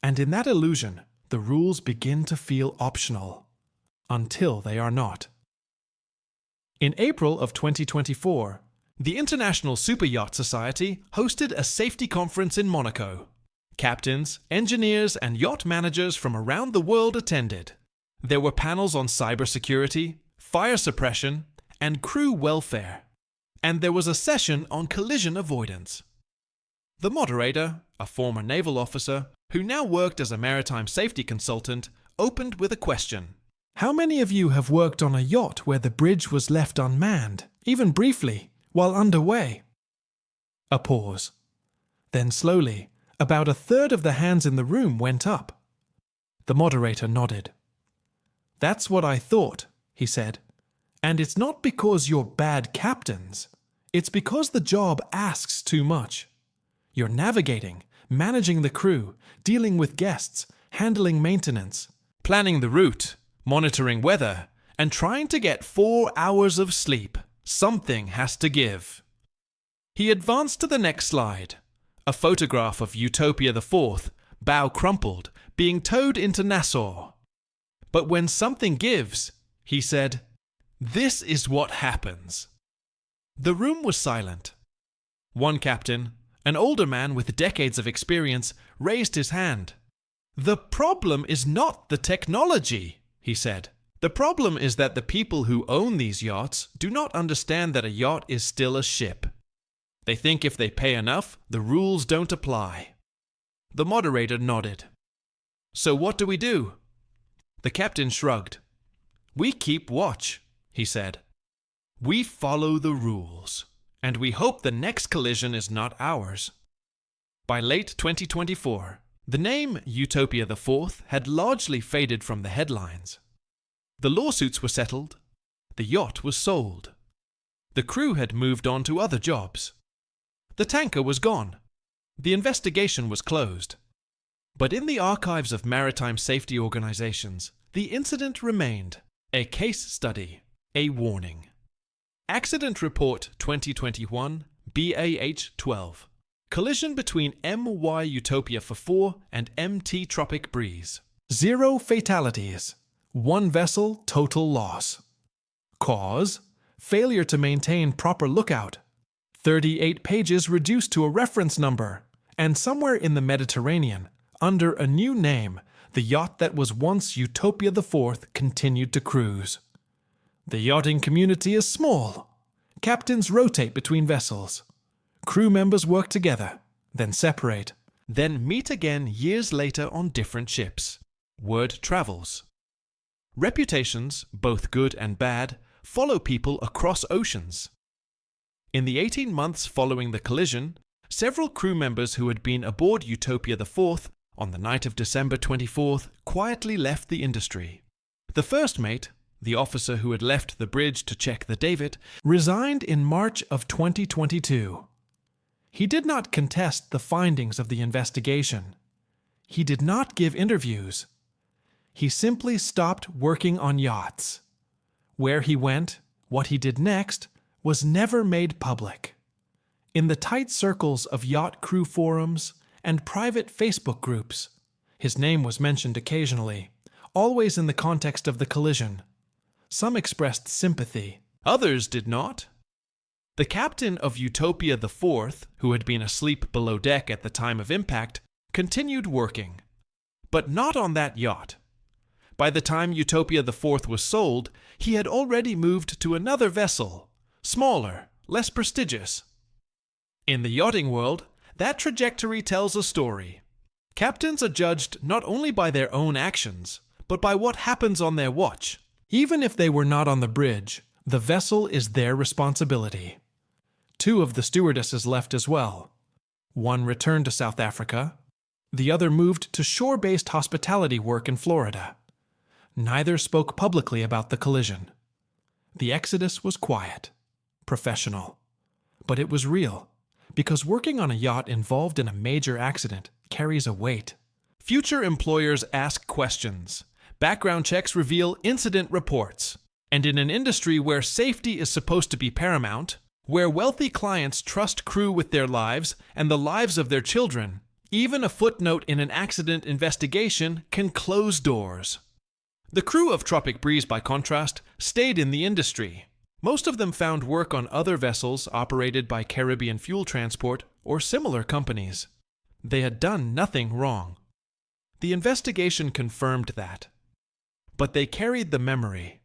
And in that illusion, the rules begin to feel optional. Until they are not. In April of 2024, the International Superyacht Society hosted a safety conference in Monaco. Captains, engineers, and yacht managers from around the world attended. There were panels on cybersecurity, fire suppression, and crew welfare. And there was a session on collision avoidance. The moderator, a former naval officer who now worked as a maritime safety consultant, opened with a question. How many of you have worked on a yacht where the bridge was left unmanned, even briefly, while underway? A pause. Then slowly, about a third of the hands in the room went up. The moderator nodded. That's what I thought, he said. And it's not because you're bad captains. It's because the job asks too much. You're navigating, managing the crew, dealing with guests, handling maintenance, planning the route, monitoring weather, and trying to get 4 hours of sleep. Something has to give. He advanced to the next slide. A photograph of Utopia IV, bow crumpled, being towed into Nassau. But when something gives, he said, "This is what happens." The room was silent. One captain, an older man with decades of experience, raised his hand. "The problem is not the technology," he said. "The problem is that the people who own these yachts do not understand that a yacht is still a ship. They think if they pay enough, the rules don't apply." The moderator nodded. "So what do we do?" The captain shrugged. "We keep watch," he said. "We follow the rules, and we hope the next collision is not ours." By late 2024, the name Utopia IV had largely faded from the headlines. The lawsuits were settled. The yacht was sold. The crew had moved on to other jobs. The tanker was gone. The investigation was closed. But in the archives of maritime safety organizations, the incident remained a case study, a warning. Accident Report 2021 BAH 12. Collision between MY Utopia IV and MT Tropic Breeze. 0 fatalities. 1 vessel total loss. Cause: failure to maintain proper lookout. 38 pages reduced to a reference number. And somewhere in the Mediterranean, under a new name, the yacht that was once Utopia IV continued to cruise. The yachting community is small. Captains rotate between vessels. Crew members work together, then separate, then meet again years later on different ships. Word travels. Reputations, both good and bad, follow people across oceans. In the 18 months following the collision, several crew members who had been aboard Utopia IV on the night of December 24th quietly left the industry. The first mate, the officer who had left the bridge to check the davit, resigned in March of 2022. He did not contest the findings of the investigation. He did not give interviews. He simply stopped working on yachts. Where he went, what he did next, was never made public. In the tight circles of yacht crew forums and private Facebook groups, his name was mentioned occasionally, always in the context of the collision. Some expressed sympathy. Others did not. The captain of Utopia IV, who had been asleep below deck at the time of impact, continued working. But not on that yacht. By the time Utopia IV was sold, he had already moved to another vessel, smaller, less prestigious. In the yachting world, that trajectory tells a story. Captains are judged not only by their own actions, but by what happens on their watch. Even if they were not on the bridge, the vessel is their responsibility. 2 of the stewardesses left as well. One returned to South Africa. The other moved to shore-based hospitality work in Florida. Neither spoke publicly about the collision. The exodus was quiet, professional. But it was real, because working on a yacht involved in a major accident carries a weight. Future employers ask questions. Background checks reveal incident reports. And in an industry where safety is supposed to be paramount, where wealthy clients trust crew with their lives and the lives of their children, even a footnote in an accident investigation can close doors. The crew of Tropic Breeze, by contrast, stayed in the industry. Most of them found work on other vessels operated by Caribbean Fuel Transport or similar companies. They had done nothing wrong. The investigation confirmed that. But they carried the memory.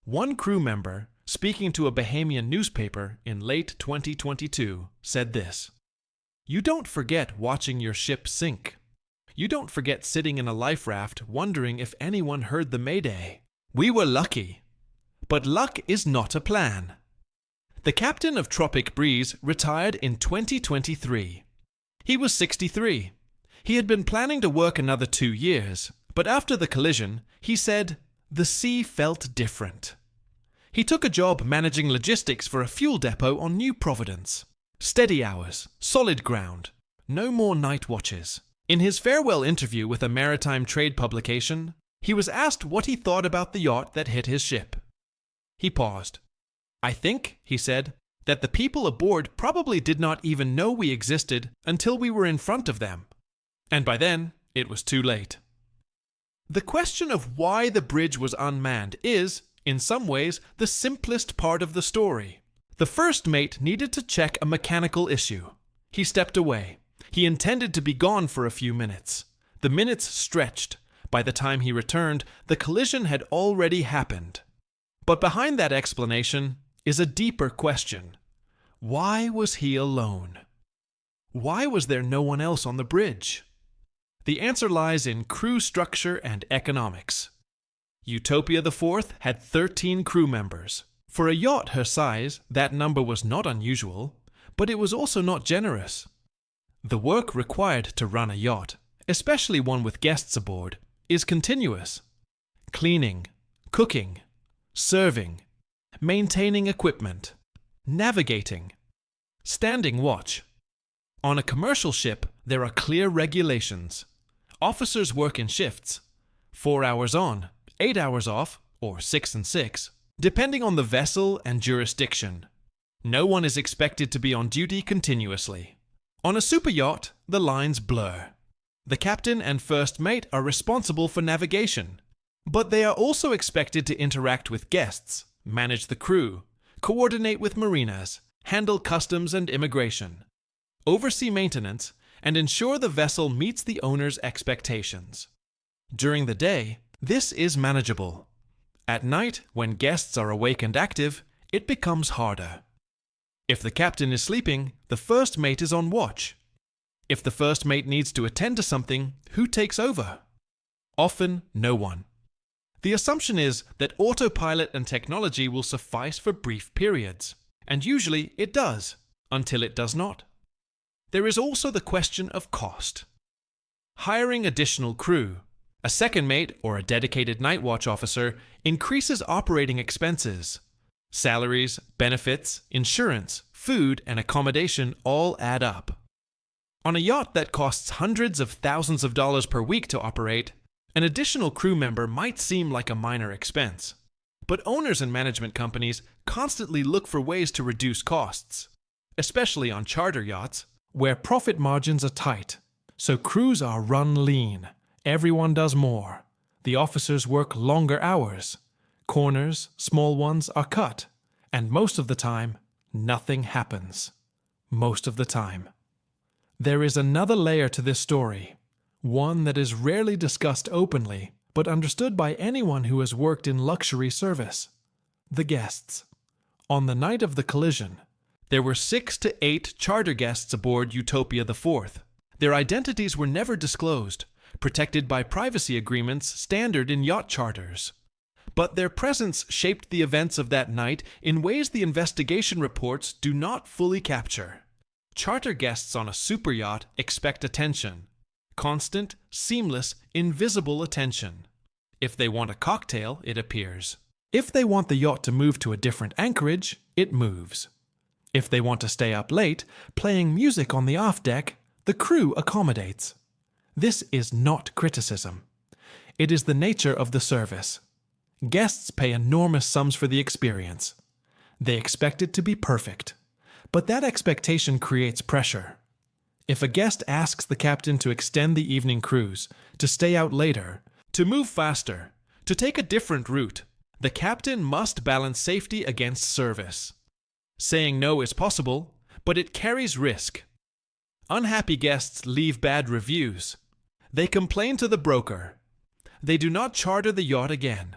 One crew member, speaking to a Bahamian newspaper in late 2022, said this: "You don't forget watching your ship sink. You don't forget sitting in a life raft wondering if anyone heard the mayday. We were lucky. But luck is not a plan." The captain of Tropic Breeze retired in 2023. He was 63. He had been planning to work another 2 years, but after the collision, he said, "The sea felt different." He took a job managing logistics for a fuel depot on New Providence. Steady hours, solid ground, no more night watches. In his farewell interview with a maritime trade publication, he was asked what he thought about the yacht that hit his ship. He paused. "I think," he said, "that the people aboard probably did not even know we existed until we were in front of them. And by then, it was too late." The question of why the bridge was unmanned is, in some ways, the simplest part of the story. The first mate needed to check a mechanical issue. He stepped away. He intended to be gone for a few minutes. The minutes stretched. By the time he returned, the collision had already happened. But behind that explanation is a deeper question. Why was he alone? Why was there no one else on the bridge? The answer lies in crew structure and economics. Utopia IV had 13 crew members. For a yacht her size, that number was not unusual, but it was also not generous. The work required to run a yacht, especially one with guests aboard, is continuous. Cleaning, cooking, serving, maintaining equipment, navigating, standing watch. On a commercial ship, there are clear regulations. Officers work in shifts, 4 hours on, 8 hours off, or 6 and 6, depending on the vessel and jurisdiction. No one is expected to be on duty continuously. On a superyacht, the lines blur. The captain and first mate are responsible for navigation, but they are also expected to interact with guests, manage the crew, coordinate with marinas, handle customs and immigration, oversee maintenance, and ensure the vessel meets the owner's expectations. During the day, this is manageable. At night, when guests are awake and active, it becomes harder. If the captain is sleeping, the first mate is on watch. If the first mate needs to attend to something, who takes over? Often, no one. The assumption is that autopilot and technology will suffice for brief periods, and usually it does, until it does not. There is also the question of cost. Hiring additional crew, a second mate or a dedicated night watch officer, increases operating expenses. Salaries, benefits, insurance, food, and accommodation all add up. On a yacht that costs hundreds of thousands of dollars per week to operate, an additional crew member might seem like a minor expense. But owners and management companies constantly look for ways to reduce costs, especially on charter yachts, where profit margins are tight. So crews are run lean. Everyone does more. The officers work longer hours. Corners, small ones, are cut. And most of the time, nothing happens. Most of the time. There is another layer to this story, one that is rarely discussed openly, but understood by anyone who has worked in luxury service. The guests. On the night of the collision, there were 6 to 8 charter guests aboard Utopia IV. Their identities were never disclosed, protected by privacy agreements standard in yacht charters. But their presence shaped the events of that night in ways the investigation reports do not fully capture. Charter guests on a superyacht expect attention. Constant, seamless, invisible attention. If they want a cocktail, it appears. If they want the yacht to move to a different anchorage, it moves. If they want to stay up late, playing music on the aft deck, the crew accommodates. This is not criticism. It is the nature of the service. Guests pay enormous sums for the experience. They expect it to be perfect. But that expectation creates pressure. If a guest asks the captain to extend the evening cruise, to stay out later, to move faster, to take a different route, the captain must balance safety against service. Saying no is possible, but it carries risk. Unhappy guests leave bad reviews. They complain to the broker. They do not charter the yacht again.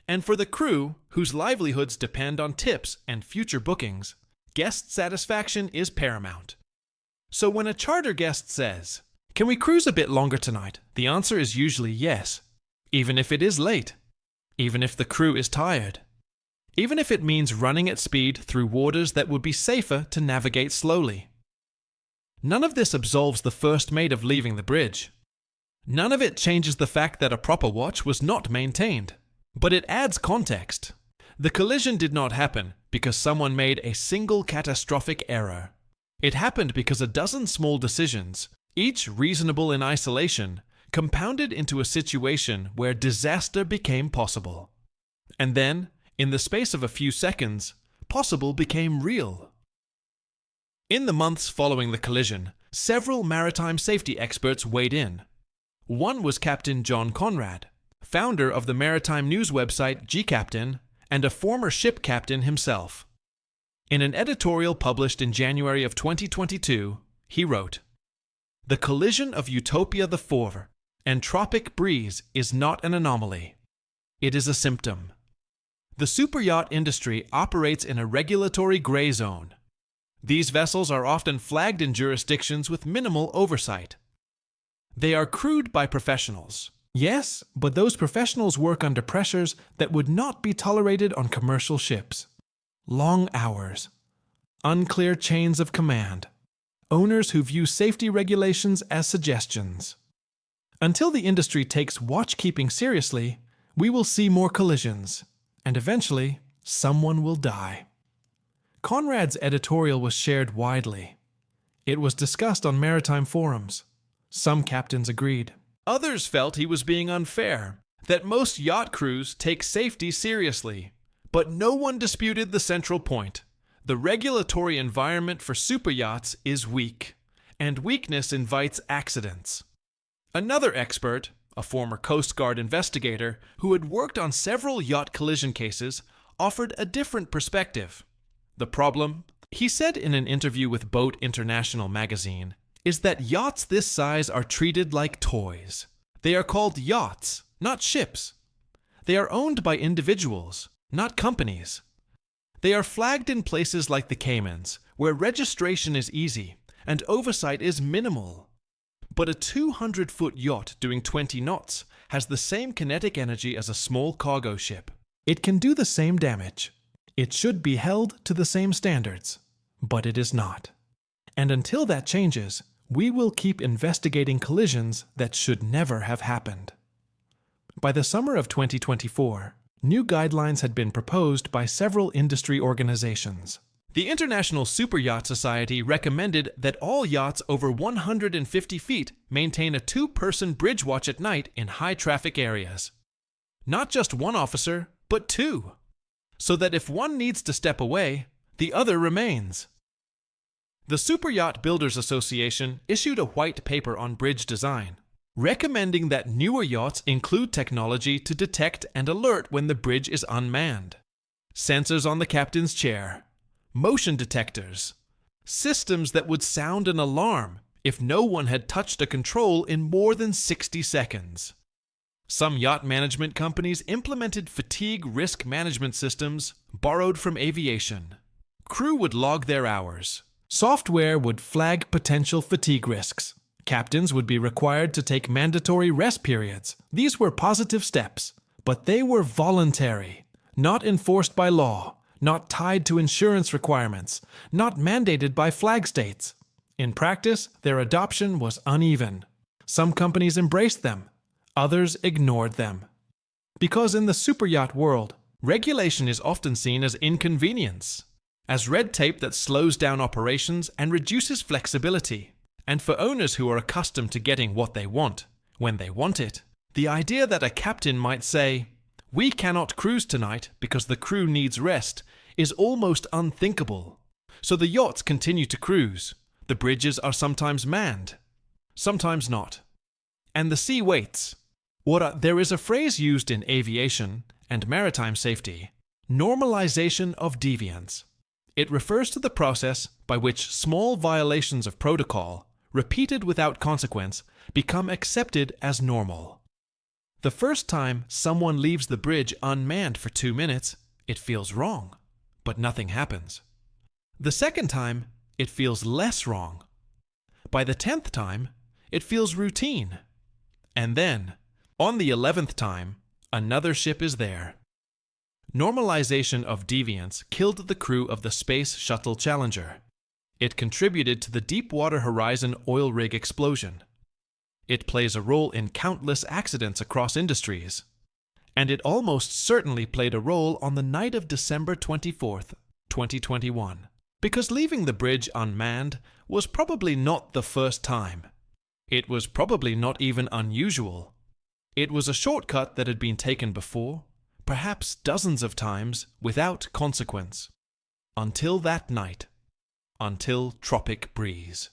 And for the crew, whose livelihoods depend on tips and future bookings, guest satisfaction is paramount. So when a charter guest says, "Can we cruise a bit longer tonight?" the answer is usually yes, even if it is late, even if the crew is tired, even if it means running at speed through waters that would be safer to navigate slowly. None of this absolves the first mate of leaving the bridge. None of it changes the fact that a proper watch was not maintained. But it adds context. The collision did not happen because someone made a single catastrophic error. It happened because a dozen small decisions, each reasonable in isolation, compounded into a situation where disaster became possible. And then, in the space of a few seconds, possible became real. In the months following the collision, several maritime safety experts weighed in. One was Captain John Conrad, founder of the maritime news website GCaptain and a former ship captain himself. In an editorial published in January of 2022, he wrote, "The collision of Utopia the Four and Tropic Breeze is not an anomaly. It is a symptom. The superyacht industry operates in a regulatory gray zone. These vessels are often flagged in jurisdictions with minimal oversight. They are crewed by professionals. Yes, but those professionals work under pressures that would not be tolerated on commercial ships. Long hours, unclear chains of command, owners who view safety regulations as suggestions. Until the industry takes watchkeeping seriously, we will see more collisions, and eventually, someone will die." Conrad's editorial was shared widely. It was discussed on maritime forums. Some captains agreed. Others felt he was being unfair, that most yacht crews take safety seriously. But no one disputed the central point. The regulatory environment for superyachts is weak, and weakness invites accidents. Another expert, a former Coast Guard investigator who had worked on several yacht collision cases, offered a different perspective. The problem, he said in an interview with Boat International magazine, is that yachts this size are treated like toys. They are called yachts, not ships. They are owned by individuals, not companies. They are flagged in places like the Caymans, where registration is easy and oversight is minimal. But a 200-foot yacht doing 20 knots has the same kinetic energy as a small cargo ship. It can do the same damage. It should be held to the same standards, but it is not. And until that changes, we will keep investigating collisions that should never have happened. By the summer of 2024, new guidelines had been proposed by several industry organizations. The International Superyacht Society recommended that all yachts over 150 feet maintain a two-person bridge watch at night in high-traffic areas. Not just one officer, but two, so that if one needs to step away, the other remains. The Superyacht Builders Association issued a white paper on bridge design, recommending that newer yachts include technology to detect and alert when the bridge is unmanned. Sensors on the captain's chair, motion detectors, systems that would sound an alarm if no one had touched a control in more than 60 seconds. Some yacht management companies implemented fatigue risk management systems borrowed from aviation. Crew would log their hours. Software would flag potential fatigue risks. Captains would be required to take mandatory rest periods. These were positive steps, but they were voluntary, not enforced by law, not tied to insurance requirements, not mandated by flag states. In practice, their adoption was uneven. Some companies embraced them, others ignored them. Because in the superyacht world, Regulation is often seen as inconvenience, as red tape that slows down operations and reduces flexibility. And for owners who are accustomed to getting what they want, when they want it, the idea that a captain might say, "We cannot cruise tonight because the crew needs rest," is almost unthinkable. So the yachts continue to cruise. The bridges are sometimes manned, sometimes not. And the sea waits. There is a phrase used in aviation and maritime safety, normalization of deviance. It refers to the process by which small violations of protocol, repeated without consequence, become accepted as normal. The first time someone leaves the bridge unmanned for 2 minutes, it feels wrong, but nothing happens. The second time, it feels less wrong. By the 10th time, it feels routine. And then, on the 11th time, another ship is there. Normalization of deviance killed the crew of the Space Shuttle Challenger. It contributed to the Deepwater Horizon oil rig explosion. It plays a role in countless accidents across industries. And it almost certainly played a role on the night of December 24th, 2021. Because leaving the bridge unmanned was probably not the first time. It was probably not even unusual. It was a shortcut that had been taken before, perhaps dozens of times, without consequence. Until that night. Until Tropic Breeze.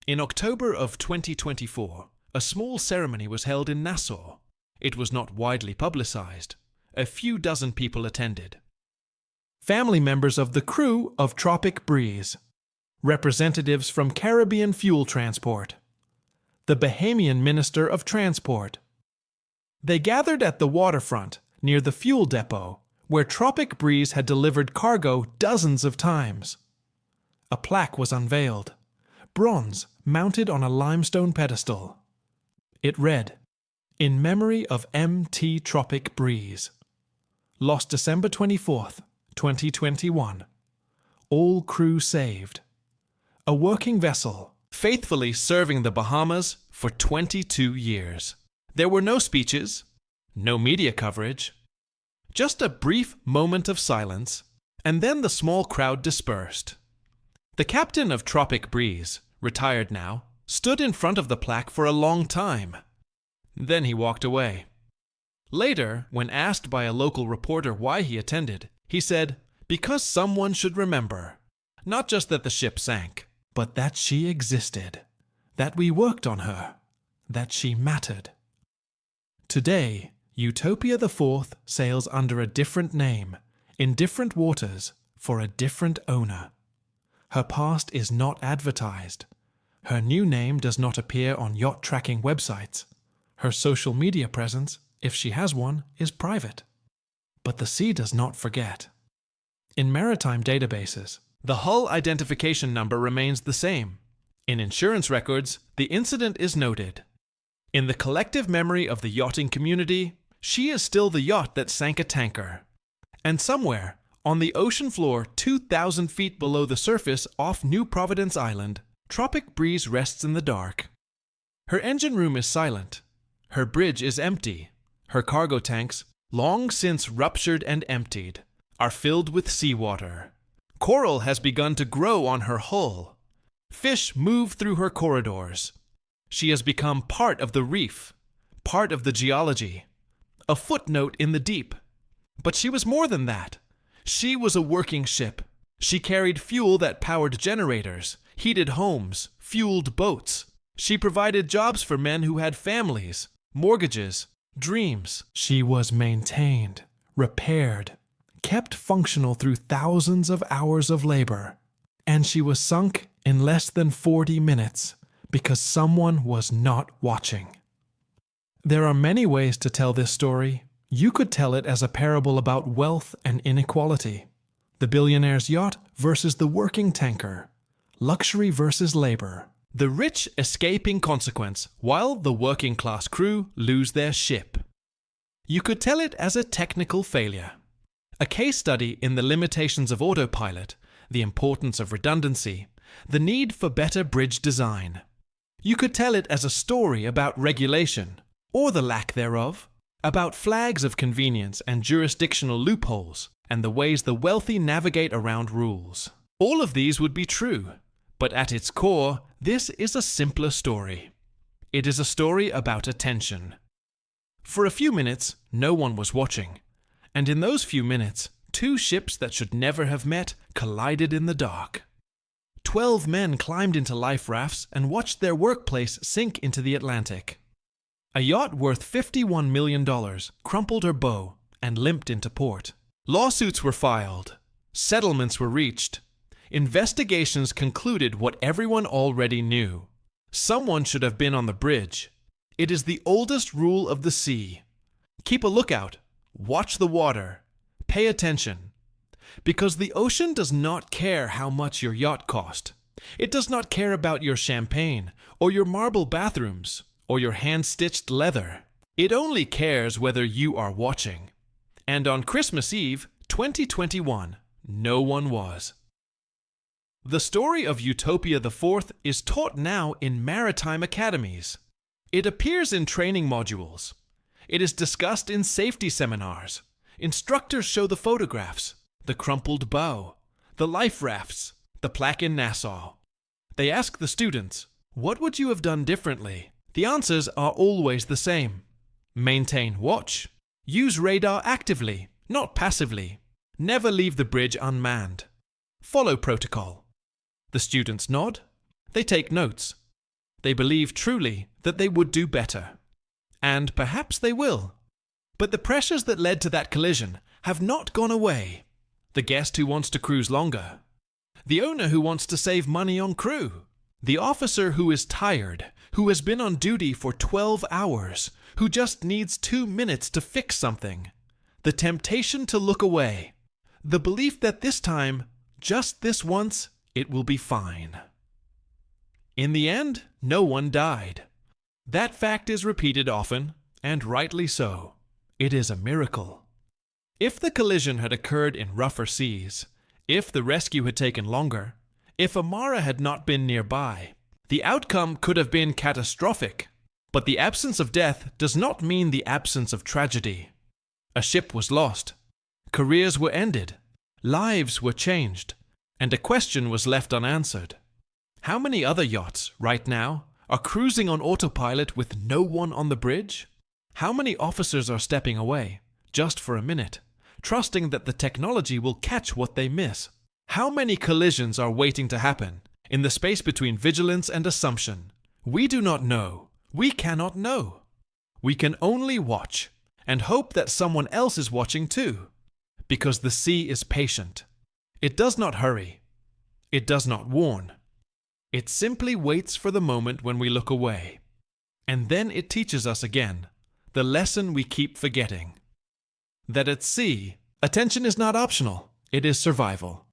In October of 2024, a small ceremony was held in Nassau. It was not widely publicized. A few dozen people attended. Family members of the crew of Tropic Breeze, representatives from Caribbean Fuel Transport, the Bahamian Minister of Transport. They gathered at the waterfront near the fuel depot where Tropic Breeze had delivered cargo dozens of times. A plaque was unveiled, bronze mounted on a limestone pedestal. It read, "In memory of M.T. Tropic Breeze. Lost December 24th, 2021. All crew saved. A working vessel, faithfully serving the Bahamas for 22 years. There were no speeches, no media coverage, just a brief moment of silence, and then the small crowd dispersed. The captain of Tropic Breeze, retired now, stood in front of the plaque for a long time. Then he walked away. Later, when asked by a local reporter why he attended, he said, "Because someone should remember, not just that the ship sank, but that she existed, that we worked on her, that she mattered." Today, Utopia the Fourth sails under a different name, in different waters, for a different owner. Her past is not advertised. Her new name does not appear on yacht tracking websites. Her social media presence, if she has one, is private. But the sea does not forget. In maritime databases, the hull identification number remains the same. In insurance records, the incident is noted. In the collective memory of the yachting community, she is still the yacht that sank a tanker. And somewhere, on the ocean floor 2,000 feet below the surface off New Providence Island, Tropic Breeze rests in the dark. Her engine room is silent. Her bridge is empty. Her cargo tanks, long since ruptured and emptied, are filled with seawater. Coral has begun to grow on her hull. Fish move through her corridors. She has become part of the reef, part of the geology, a footnote in the deep. But she was more than that. She was a working ship. She carried fuel that powered generators, heated homes, fueled boats. She provided jobs for men who had families, mortgages, dreams. She was maintained, repaired, kept functional through thousands of hours of labor. And she was sunk in less than 40 minutes because someone was not watching. There are many ways to tell this story. You could tell it as a parable about wealth and inequality. The billionaire's yacht versus the working tanker. Luxury versus labor. The rich escaping consequence while the working class crew lose their ship. You could tell it as a technical failure. A case study in the limitations of Autopilot, the importance of redundancy, the need for better bridge design. You could tell it as a story about regulation, or the lack thereof, about flags of convenience and jurisdictional loopholes, and the ways the wealthy navigate around rules. All of these would be true, but at its core, this is a simpler story. It is a story about attention. For a few minutes, no one was watching, and in those few minutes, two ships that should never have met collided in the dark. 12 men climbed into life rafts and watched their workplace sink into the Atlantic. A yacht worth $51 million crumpled her bow and limped into port. Lawsuits were filed. Settlements were reached. Investigations concluded what everyone already knew. Someone should have been on the bridge. It is the oldest rule of the sea. Keep a lookout. Watch the water. Pay attention. Because the ocean does not care how much your yacht cost. It does not care about your champagne, or your marble bathrooms, or your hand-stitched leather. It only cares whether you are watching. And on Christmas Eve, 2021, no one was. The story of Utopia IV is taught now in maritime academies. It appears in training modules. It is discussed in safety seminars. Instructors show the photographs, the crumpled bow, the life rafts, the plaque in Nassau. They ask the students, what would you have done differently? The answers are always the same. Maintain watch. Use radar actively, not passively. Never leave the bridge unmanned. Follow protocol. The students nod. They take notes. They believe truly that they would do better. And perhaps they will. But the pressures that led to that collision have not gone away. The guest who wants to cruise longer. The owner who wants to save money on crew. The officer who is tired, who has been on duty for 12 hours, who just needs 2 minutes to fix something. The temptation to look away. The belief that this time, just this once, it will be fine. In the end, no one died. That fact is repeated often, and rightly so. It is a miracle. If the collision had occurred in rougher seas, if the rescue had taken longer, if Amara had not been nearby, the outcome could have been catastrophic. But the absence of death does not mean the absence of tragedy. A ship was lost. Careers were ended. Lives were changed. And a question was left unanswered. How many other yachts, right now, are cruising on autopilot with no one on the bridge? How many officers are stepping away, just for a minute, trusting that the technology will catch what they miss? How many collisions are waiting to happen, in the space between vigilance and assumption? We do not know. We cannot know. We can only watch, and hope that someone else is watching too. Because the sea is patient. It does not hurry. It does not warn. It simply waits for the moment when we look away. And then it teaches us again, the lesson we keep forgetting. That at sea, attention is not optional, it is survival.